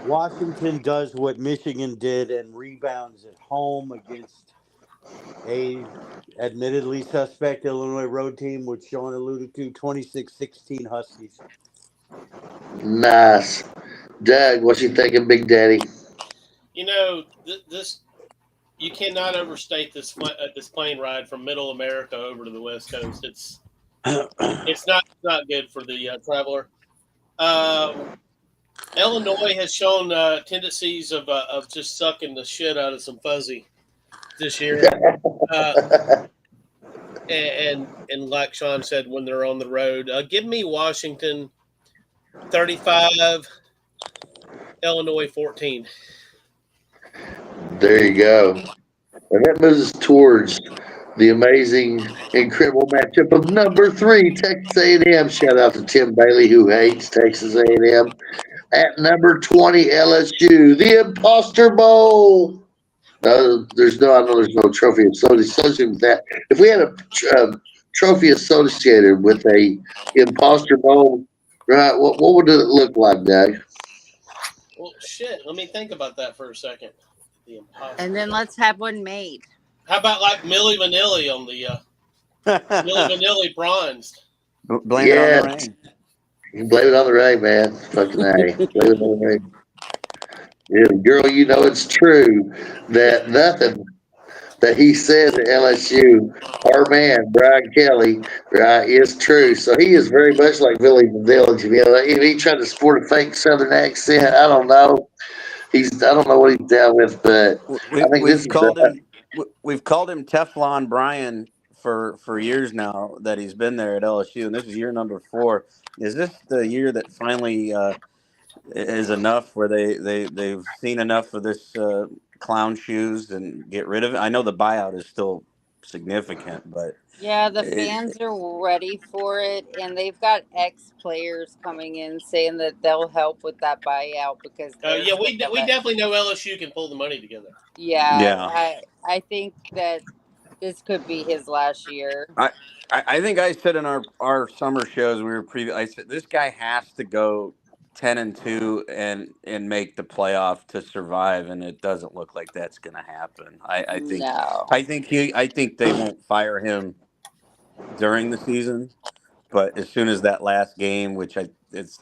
Washington does what Michigan did and rebounds at home against a admittedly suspect Illinois road team, which Sean alluded to, 26-16 Huskies. Nice. Doug, what you thinking, Big Daddy? You know, this you cannot overstate this plane ride from Middle America over to the West Coast. It's not good for the traveler. Illinois has shown tendencies of just sucking the shit out of some fuzzy this year, and like Sean said, when they're on the road, give me Washington 35, Illinois 14. There you go. And that moves us towards the amazing, incredible matchup of number 3, Texas A&M. Shout out to Tim Bailey, who hates Texas A&M. At number 20, LSU, the Imposter Bowl. No, I know there's no trophy associated with that. If we had a trophy associated with a Imposter Bowl, right, what would it look like, Doug? Well, shit. Let me think about that for a second. The Imposter. And then let's have one made. How about like Milli Vanilli on the Milli Vanilli bronzed? Blame it on the rain. You can blame it on the rain, man. Fucking A. Blame it on the rain. Yeah, girl, you know it's true that nothing that he says at LSU, our man Brian Kelly, right, is true. So he is very much like Billy the Village. You know, if he tried to sport a fake Southern accent, I don't know. I don't know what he's down with, but I think this We've is called him we've called him Teflon Brian for years now that he's been there at LSU, and this is year number 4. Is this the year that finally is enough where they've seen enough of this clown shoes and get rid of it? I know the buyout is still significant, but Yeah, the it, fans are ready for it, and they've got ex players coming in saying that they'll help with that buyout because they're Yeah, sick of we it. definitely know LSU can pull the money together. Yeah, yeah. I think that this could be his last year. I think I said in our summer shows we were I said this guy has to go 10-2 and make the playoff to survive, and it doesn't look like that's going to happen. No. I think they won't fire him during the season, but as soon as that last game, which it's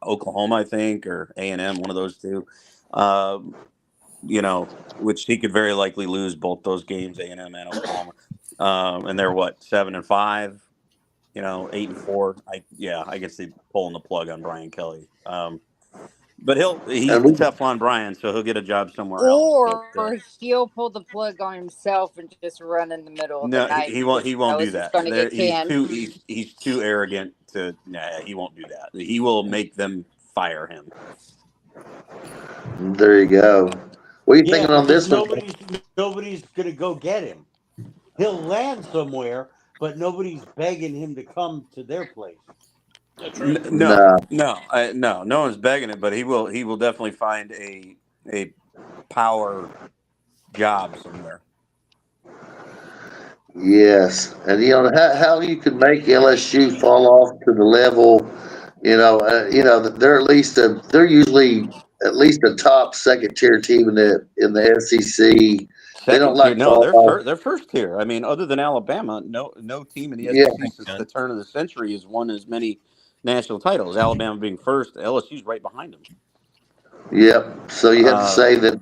Oklahoma, I think, or A&M, one of those two, um, which he could very likely lose both those games, A&M and Oklahoma. And they're 7-5, 8-4. I guess they're pulling the plug on Brian Kelly. But he's and the we Teflon Brian, so he'll get a job somewhere else. Or But he'll pull the plug on himself and just run in the middle of the no, night. he won't do Knows he's that. going to get canned. He's too arrogant to. Nah, he won't do that. He will make them fire him. there you go. What are you Yeah, thinking on because this one? nobody's gonna go get him. He'll land somewhere, but nobody's begging him to come to their place. True. No. No one's begging it, but he will definitely find a power job somewhere. Yes, and how you could make LSU fall off to the level, they're they're usually at least a top second tier team in the SEC. They don't Second tier, like no, fall off. they're first tier. I mean, other than Alabama, no team in the Yeah, SEC since the turn of the century has won as many national titles. Alabama being first, LSU's right behind them. yep. So you have to say that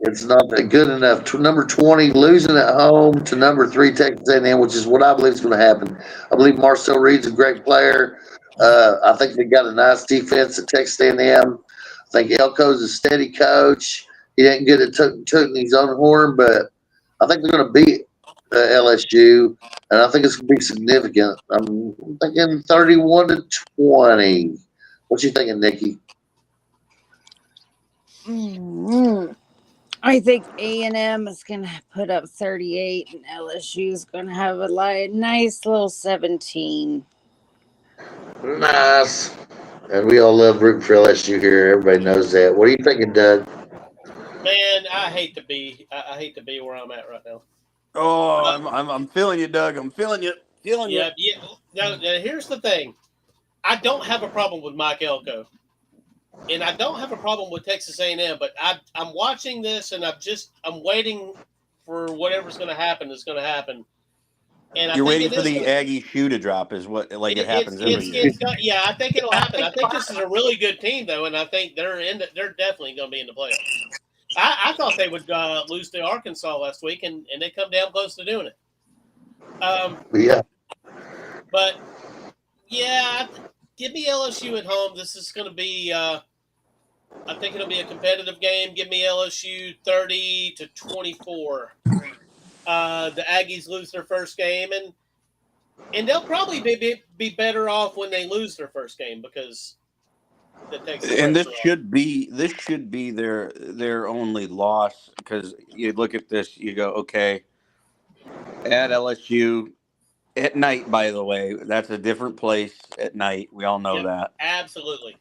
it's not that good enough. Number 20 losing at home to number 3 Texas A&M, which is what I believe is going to happen. I believe Marcel Reed's a great player. I think they got a nice defense at Texas A&M. I think Elko's a steady coach. He ain't good at tooting his own horn, but I think they're going to beat LSU, and I think it's going to be significant. I'm thinking 31-20. What you thinking, Nikki? I think A&M is going to put up 38, and LSU is going to have a nice little 17. Nice. And we all love rooting for LSU here. Everybody knows that. What are you thinking, Doug? Man, I hate to be where I'm at right now. Oh, I'm feeling you, Doug. I'm feeling you. Yeah. Now, here's the thing. I don't have a problem with Mike Elko, and I don't have a problem with Texas A&M. But I'm watching this, and I'm waiting for whatever's going to happen is going to happen. And You're waiting for the Aggie shoe to drop, is what it happens every year. Yeah, I think it'll happen. I think this is a really good team, though, and I think they're definitely going to be in the playoffs. I thought they would lose to Arkansas last week, and they come down close to doing it. Yeah. But yeah, give me LSU at home. This is going to be. I think it'll be a competitive game. Give me LSU 30-24. The Aggies lose their first game, and they'll probably be better off when they lose their first game because that takes. And this should be their only loss, because you look at this, you go, okay, at LSU at night. By the way, that's a different place at night. We all know that. Absolutely.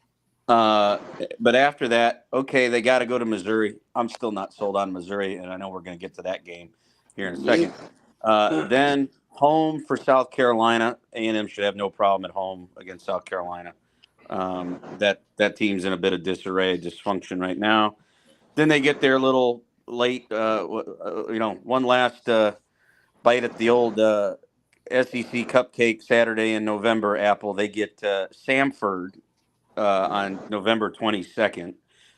But after that, okay, they got to go to Missouri. I'm still not sold on Missouri, and I know we're going to get to that game here in a second. Then home for South Carolina. A&M should have no problem at home against South Carolina. That team's in a bit of disarray, dysfunction right now. Then they get their little late, one last bite at the old SEC cupcake Saturday in November. Apple. They get Samford on November 22nd.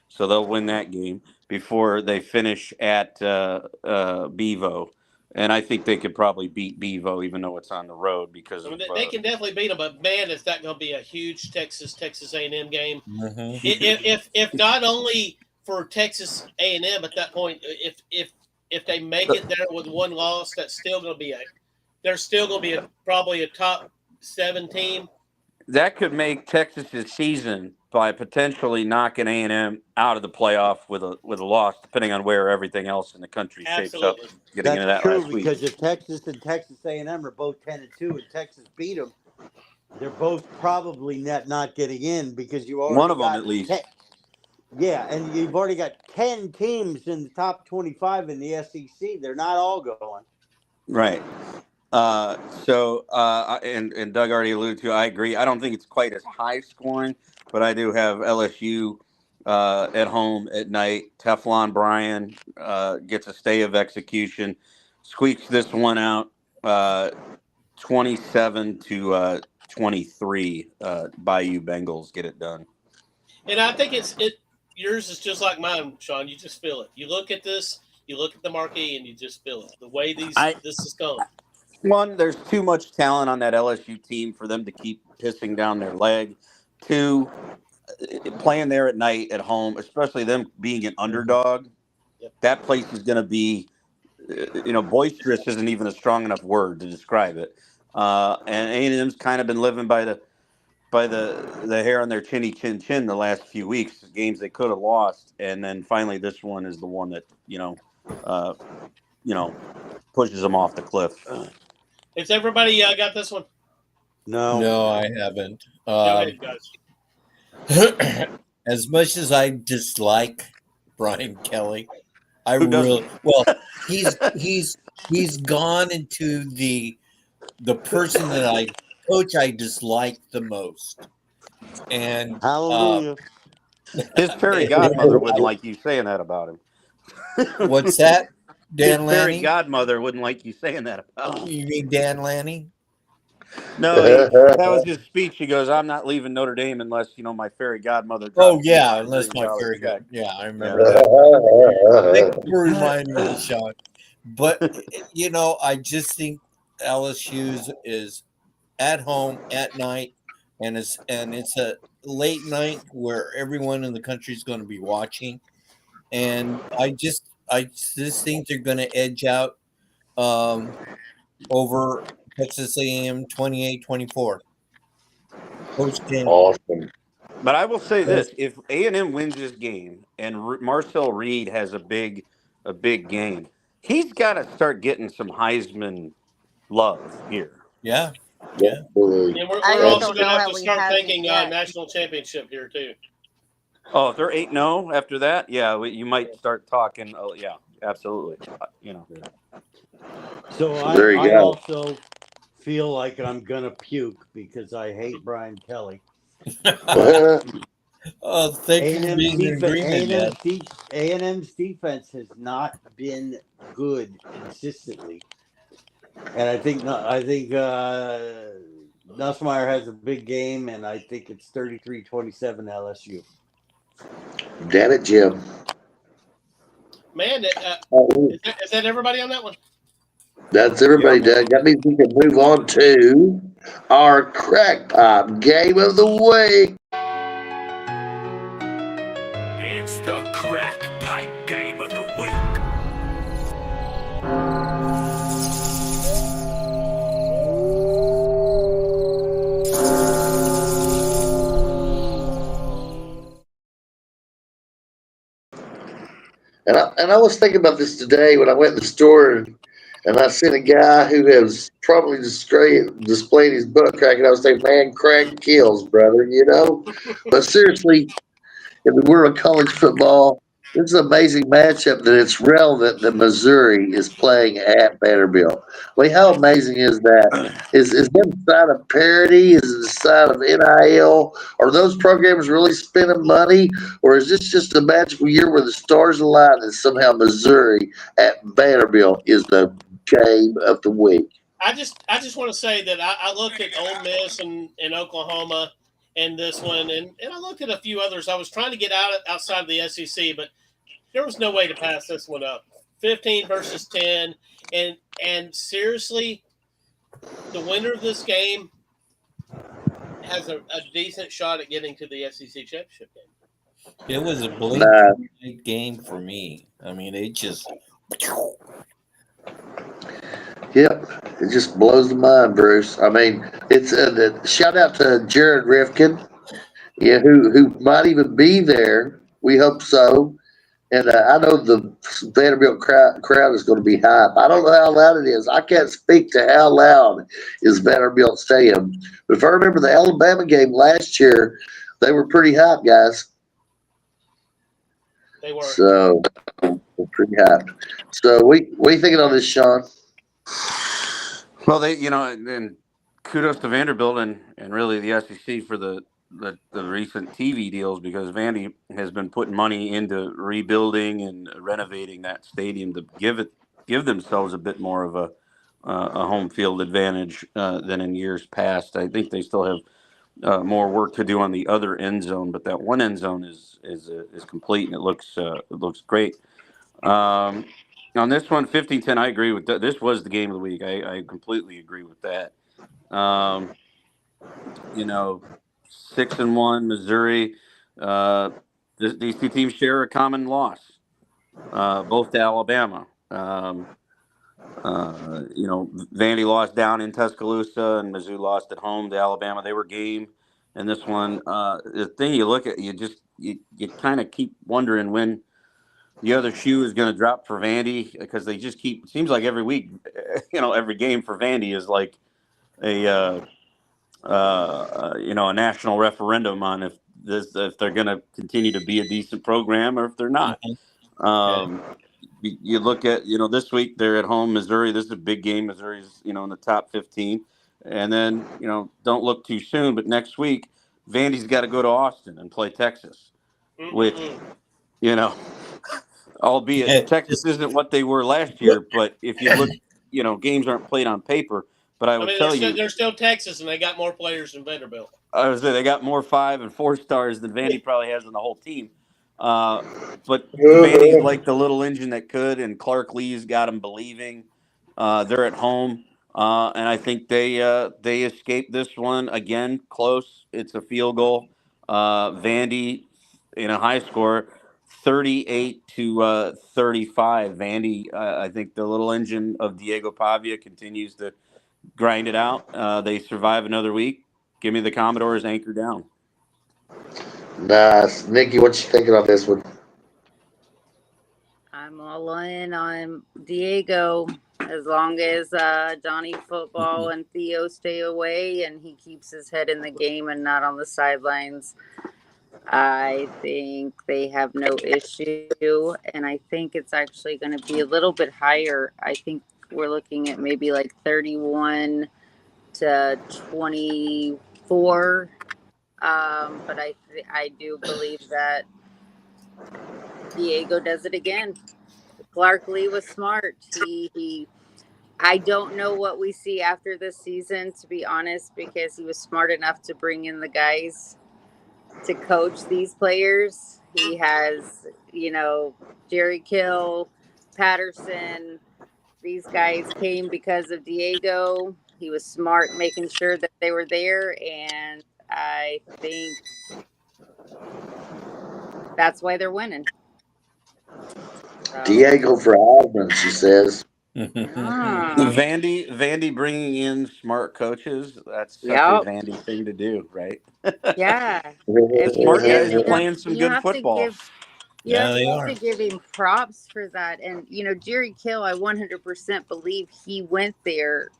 so they'll win that game before they finish at Bevo. And I think they could probably beat Bevo, even though it's on the road, because I mean, of, they can definitely beat them, but man, is that going to be a huge Texas A&M game? Mhm. If not only for Texas A&M at that point, if they make it there with one loss, that's still going to be probably a top 7 team. that could make Texas's season by potentially knocking A&M out of the playoff with a loss, depending on where everything else in the country shapes up. Absolutely. Getting into That's that true last week. because if Texas and Texas A&M are both 10-2 and Texas beat them, they're both probably not getting in because you already One of them got at least. 10. Yeah, and you've already got 10 teams in the top 25 in the SEC. They're not all going. Right. And Doug already alluded to, I agree. I don't think it's quite as high scoring, but I do have LSU at home at night. Teflon Brian gets a stay of execution, squeaks this one out 27-23. Bayou Bengals get it done. And I think yours is just like mine, Sean. You just feel it. You look at this, you look at the marquee, and you just feel it. The way this is going. One, there's too much talent on that LSU team for them to keep pissing down their leg. Two, playing there at night at home, especially them being an underdog, that place is going to be, boisterous isn't even a strong enough word to describe it. And A&M's kind of been living by the hair on their chin the last few weeks. Games they could have lost, and then finally this one is the one that pushes them off the cliff. Has everybody got this one? No, I haven't. Go ahead, guys. As much as I dislike Brian Kelly, he's gone into the person that I dislike the most. And hallelujah. His fairy godmother wouldn't like you saying that about him. What's that? Dan His fairy Lanning? godmother wouldn't like you saying that about him. You mean Dan Lanning? No, that was his speech. He goes, "I'm not leaving Notre Dame unless my fairy godmother." Oh yeah, unless my fairy god. Yeah, I remember that. Thank you for reminding me, Sean. But I just think LSU is at home at night, and it's a late night where everyone in the country is going to be watching, and I just think they're going to edge out over Texas A&M 28-24. Awesome. But I will say this: if A&M wins this game and Marcel Reed has a big game, he's got to start getting some Heisman love here. Yeah. And we're I also don't going to know have how to we start haven't thinking yet. national championship here too. Oh, if they're 8-0 after that, yeah, you might start talking. Oh, yeah, absolutely. So There you I go. also feel like I'm gonna puke because I hate Brian Kelly. Oh, thank you for being in agreement, man. A&M's defense has not been good consistently, and I think Nussmeier has a big game, and I think it's 33-27 LSU. Damn it, Jim. Man, is that everybody on that one? That's everybody, Doug. That means we can move on to our crack pipe game of the week. It's the crack pipe game of the week. And I was thinking about this today when I went in the store and I seen a guy who has probably displayed his butt crack, and I was thinking, man, crack kills, brother, But seriously, in the world of college football, it's an amazing matchup that it's relevant that Missouri is playing at Vanderbilt. I mean, how amazing is that? Is that a sign of parity? Is it a sign of NIL? Are those programs really spending money? Or is this just a magical year where the stars align and somehow Missouri at Vanderbilt is the game of the week? I just want to say that I look at Ole Miss and Oklahoma, and this one, and I looked at a few others. I was trying to get outside of the SEC, but there was no way to pass this one up. 15 versus 10, and seriously, the winner of this game has a decent shot at getting to the SEC championship game. It was a blink game for me. I mean, it just. Yep, it just blows the mind, Bruce. I mean, it's shout out to Jared Rifkin, yeah, who might even be there. We hope so. And I know the Vanderbilt crowd is going to be hype. I don't know how loud it is. I can't speak to how loud is Vanderbilt Stadium. But if I remember the Alabama game last year, they were pretty hype, guys. They were. So they're pretty hype. So what are you thinking on this, Sean? Well, and kudos to Vanderbilt and really the SEC for the recent TV deals, because Vandy has been putting money into rebuilding and renovating that stadium to give themselves a bit more of a home field advantage than in years past. I think they still have more work to do on the other end zone, but that one end zone is complete and it looks great. On this one, 15-10, I agree with that. This was the game of the week. I completely agree with that. 6-1 Missouri. These two teams share a common loss, both to Alabama. Vandy lost down in Tuscaloosa, and Mizzou lost at home to Alabama. They were game. And this one, the thing you look at, you kind of keep wondering when the other shoe is going to drop for Vandy, because they just keep. It seems like every week, every game for Vandy is like a national referendum on if they're going to continue to be a decent program or if they're not. You look at this week they're at home, Missouri. This is a big game. Missouri's in the top 15, and then don't look too soon, but next week Vandy's got to go to Austin and play Texas, which albeit Texas isn't what they were last year, but if you look, games aren't played on paper. But I would tell you, they're still Texas, and they got more players than Vanderbilt. I would say they got more 5 and 4 stars than Vandy probably has in the whole team. But Vandy's like the little engine that could, and Clark Lee's got them believing. They're at home, and I think they escaped this one again close. It's a field goal. Vandy in a high score, 38-35. Vandy, I think the little engine of Diego Pavia continues to grind it out. They survive another week. Give me the Commodores anchor down. Nice. Nikki, what you thinking on this one? I'm all in on Diego as long as Johnny Football and Theo stay away and he keeps his head in the game and not on the sidelines. I think they have no issue, and I think it's actually going to be a little bit higher. I think we're looking at maybe like 31-24. But I do believe that Diego does it again. Clark Lee was smart. I don't know what we see after this season, to be honest, because he was smart enough to bring in the guys to coach these players. He has, Jerry Kill, Patterson. These guys came because of Diego. He was smart making sure that they were there, and I think that's why they're winning. So. Diego for Heisman, she says. Vandy bringing in smart coaches, that's such a Vandy thing to do, right? Yeah. The smart guys are playing some good football. You have to give him props for that. And, Jerry Kill, I 100% believe he went there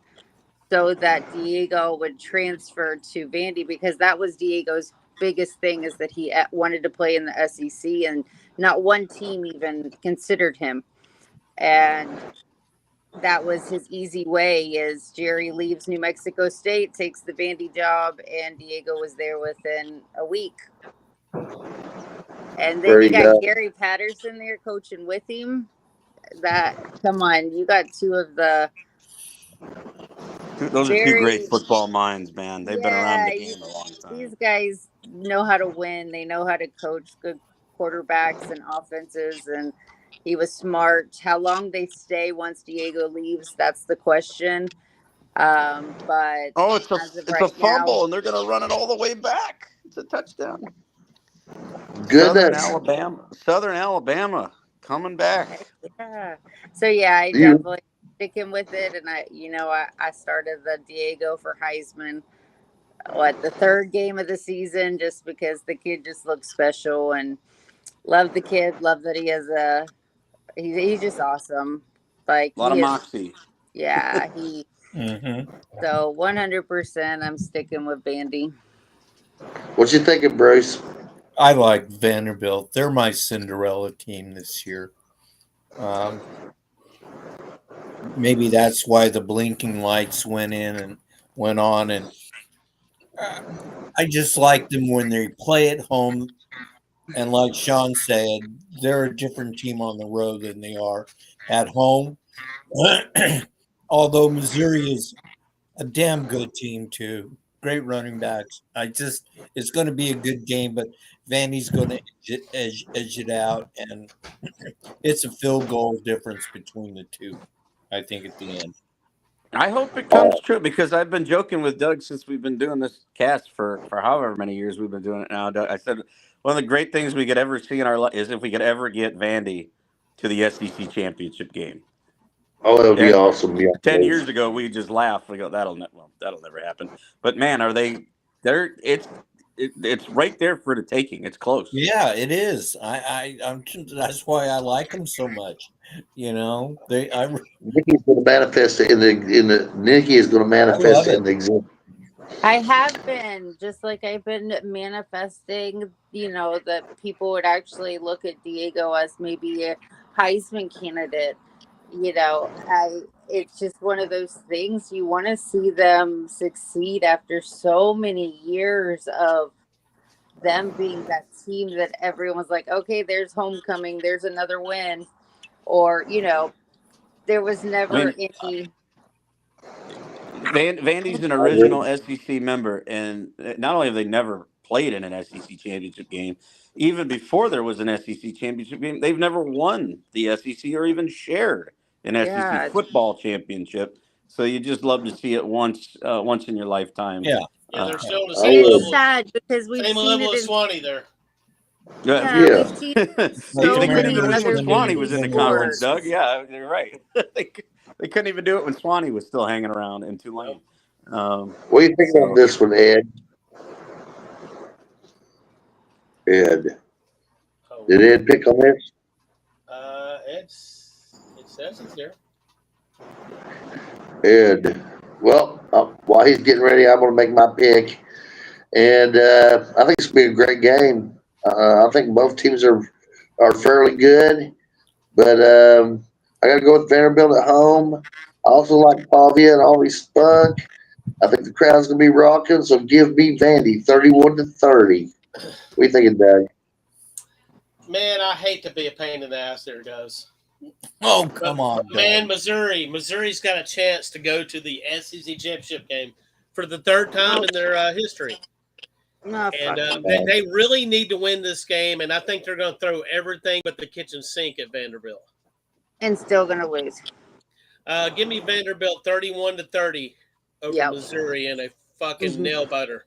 so that Diego would transfer to Vandy, because that was Diego's biggest thing, is that he wanted to play in the SEC, and not one team even considered him. And that was his easy way, is Jerry leaves New Mexico State, takes the Vandy job, and Diego was there within a week. And then you got Gary Patterson there coaching with him. Come on, you got two of the Those are two great Very, football minds, man. They've been around yeah. the game a long These time. guys know how to win. They know how to coach good quarterbacks and offenses. And he was smart. How long they stay once Diego leaves, that's the question. But Oh, as of it's a right now, fumble, and they're going to run it all the way back. It's a touchdown. Goodness. Southern Alabama coming back. heck yeah. So yeah, I You, definitely sticking with it. And I started the Diego for Heisman. What, the third game of the season, just because the kid just looks special, and love the kid. Love that he has he's just awesome. Like A lot of he is, moxie. yeah. Mm-hmm. So 100%, I'm sticking with Vandy. what you thinking, Bruce? I like Vanderbilt. They're my Cinderella team this year. Maybe that's why the blinking lights went on, and I just like them when they play at home. And like Sean said, they're a different team on the road than they are at home. Although Missouri is a damn good team too. Great running backs. It's going to be a good game, but Vandy's going to edge it out, and it's a field goal difference between the two, I think, at the end. I hope it comes true, because I've been joking with Doug since we've been doing this cast for however many years we've been doing it now. Doug, I said one of the great things we could ever see in our life is if we could ever get Vandy to the SEC championship game. Oh, that would be Yeah. awesome. Yeah. 10 years ago, we just laughed. We go, that'll never happen. But man, are they? It's right there for the taking. It's close. Yeah, it is. That's why I like them so much. Nikki's going to manifest it Nikki is going to manifest it in the exam. I have been, just like I've been manifesting, that people would actually look at Diego as maybe a Heisman candidate. It's just one of those things. You want to see them succeed after so many years of them being that team that everyone's like, okay, there's homecoming, there's another win. Or, there was never any. Vandy's an original SEC member, and not only have they never played in an SEC championship game, even before there was an SEC championship game, they've never won the SEC or even shared an SEC football championship. So you just love to see it once in your lifetime. Yeah. Yeah, they're still on the And same level. it's sad because we've Same seen level it as Swanee there. we've seen so They couldn't many even win other when Swanee was in the conference, sports. Doug. Yeah, you're right. They couldn't even do it when Swanee was still hanging around in Tulane. What do you think of this one, Ed? Ed. Did Ed pick on this? It says it's there. Ed. Well, while he's getting ready, I'm going to make my pick. And I think it's going to be a great game. I think both teams are fairly good. But I got to go with Vanderbilt at home. I also like Pavia and Always Spunk. I think the crowd's going to be rocking, so give me Vandy 31-30. What are you thinking, Doug? Man, I hate to be a pain in the ass. There it goes. Oh, come on, Doug. Man, Missouri's got a chance to go to the SEC championship game for the third time in their history. And they really need to win this game, and I think they're going to throw everything but the kitchen sink at Vanderbilt. And still going to lose. Give me Vanderbilt 31-30 over Missouri in a fucking nail biter.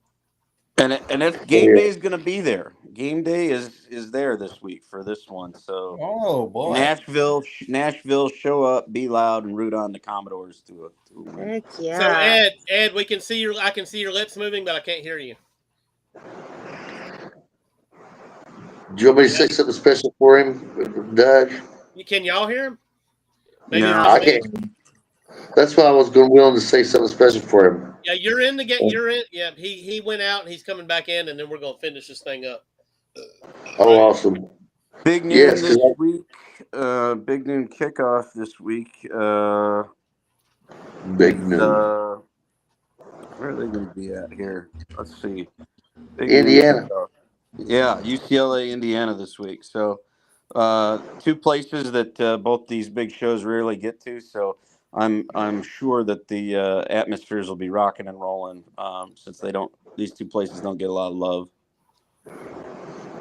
And it's game day is going to be there. Game day is there this week for this one. So, oh boy, Nashville, show up, be loud, and root on the Commodores to a win. Heck yeah. So Ed, I can see your lips moving, but I can't hear you. Do you want me to say something special for him, Doug? Can y'all hear him? Maybe no, I can't. That's why I was willing to say something special for him. Yeah, you're in the game. You're in. Yeah, he went out and he's coming back in, and then we're gonna finish this thing up. Oh, awesome! Big noon this week. Big noon kickoff this week. Big noon. Where are they going to be at here? Let's see. Big Indiana. Yeah, UCLA, Indiana this week. So, two places that both these big shows rarely get to. So, I'm sure that the atmospheres will be rocking and rolling since these two places don't get a lot of love.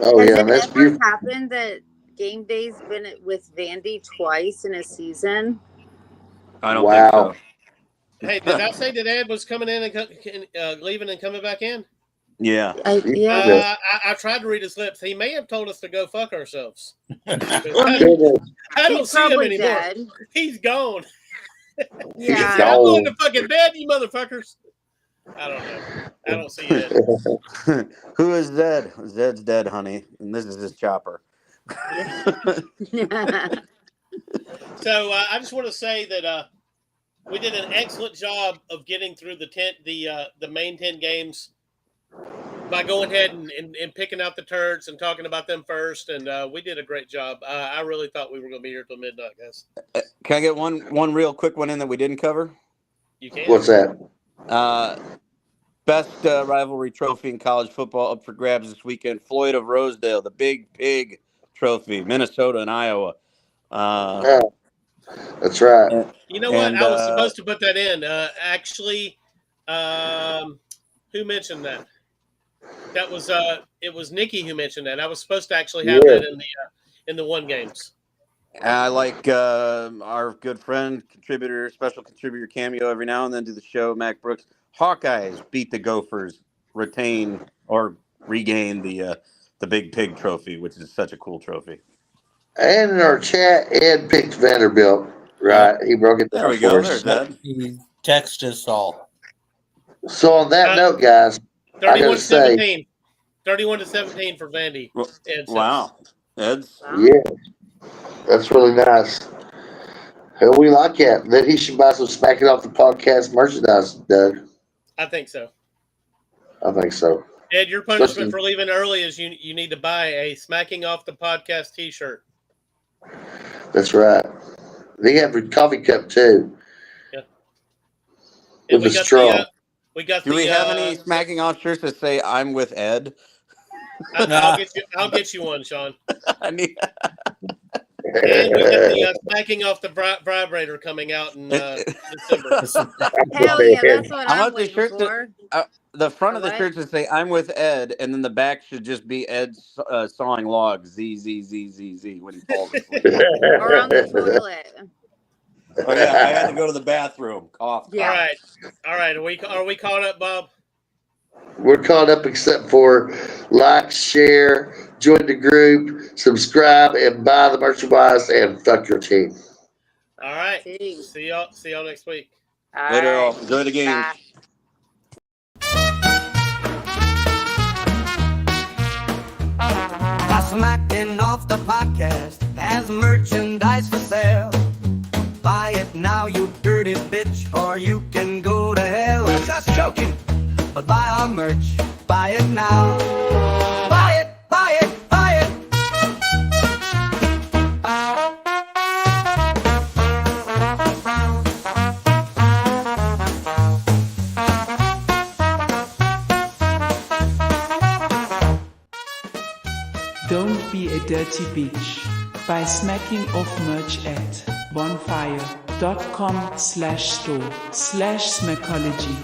Oh Has yeah, it that's ever beautiful. happened that game day's been with Vandy twice in a season? I don't Wow. think so. Hey, did I say that Ed was coming in and leaving and coming back in? Yeah. Yeah. I tried to read his lips. He may have told us to go fuck ourselves. Well, I don't he's see him probably anymore. dead. He's gone. He Yeah. said, I'm going to fucking bed, you motherfuckers. I don't know. I don't see Ed. Who is Zed? Zed's dead, honey, and this is his chopper. So I just want to say that we did an excellent job of getting through the main 10 games by going ahead and picking out the turds and talking about them first, and we did a great job. I really thought we were going to be here till midnight, guys. Can I get one real quick one in that we didn't cover? You can. What's that? Best rivalry trophy in college football up for grabs this weekend. Floyd of Rosedale, the Big Pig Trophy, Minnesota and Iowa. That's right. You know what? I was supposed to put that in. Actually, who mentioned that? That was it was Nikki who mentioned that. I was supposed to actually have that in the one games. I like our good friend, special contributor cameo every now and then to the show, Mac Brooks. Hawkeyes beat the Gophers, regain the Big Pig Trophy, which is such a cool trophy. And in our chat, Ed picked Vanderbilt. Right, he broke it down. There we go. for us. There's Ed. He texted us all. So on that note, guys, I gotta say, 31-17 for Vandy. Wow, Ed's. yeah, that's really nice. Who we like it? Then he should buy some Smacking Off the Podcast merchandise, Doug. I think so. I think so. Ed, your punishment for leaving early is you need to buy a Smacking Off the Podcast T-shirt. That's right. They have a coffee cup too. Yeah. With a straw. Do we have any smacking off shirts that say "I'm with Ed"? I'll get you one, Sean. I need. And we got the smacking off the vibrator coming out in December. Hell yeah, that's what I'm waiting shirts for. The front of the shirt should say "I'm with Ed," and then the back should just be Ed sawing logs. Z when he falls asleep. Or on the toilet. Oh yeah, I had to go to the bathroom. Cough. Yeah. All right. Are we caught up, Bob? We're caught up except for like, share, join the group, subscribe, and buy the merchandise, and fuck your team. All right. See y'all next week. Later off. Enjoy the game. Smacking Off the Podcast has merchandise for sale. Buy it now, you dirty bitch, or you can go to hell. Just joking, but buy our merch. Buy it now. Buy it, buy it, buy it. Don't be a dirty bitch. By smacking off merch at bonfire.com/store/smacology.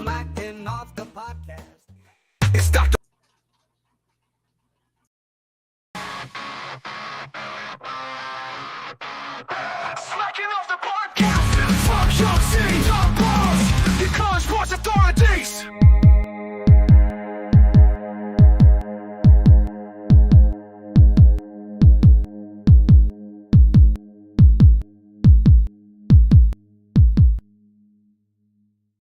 It's Dr.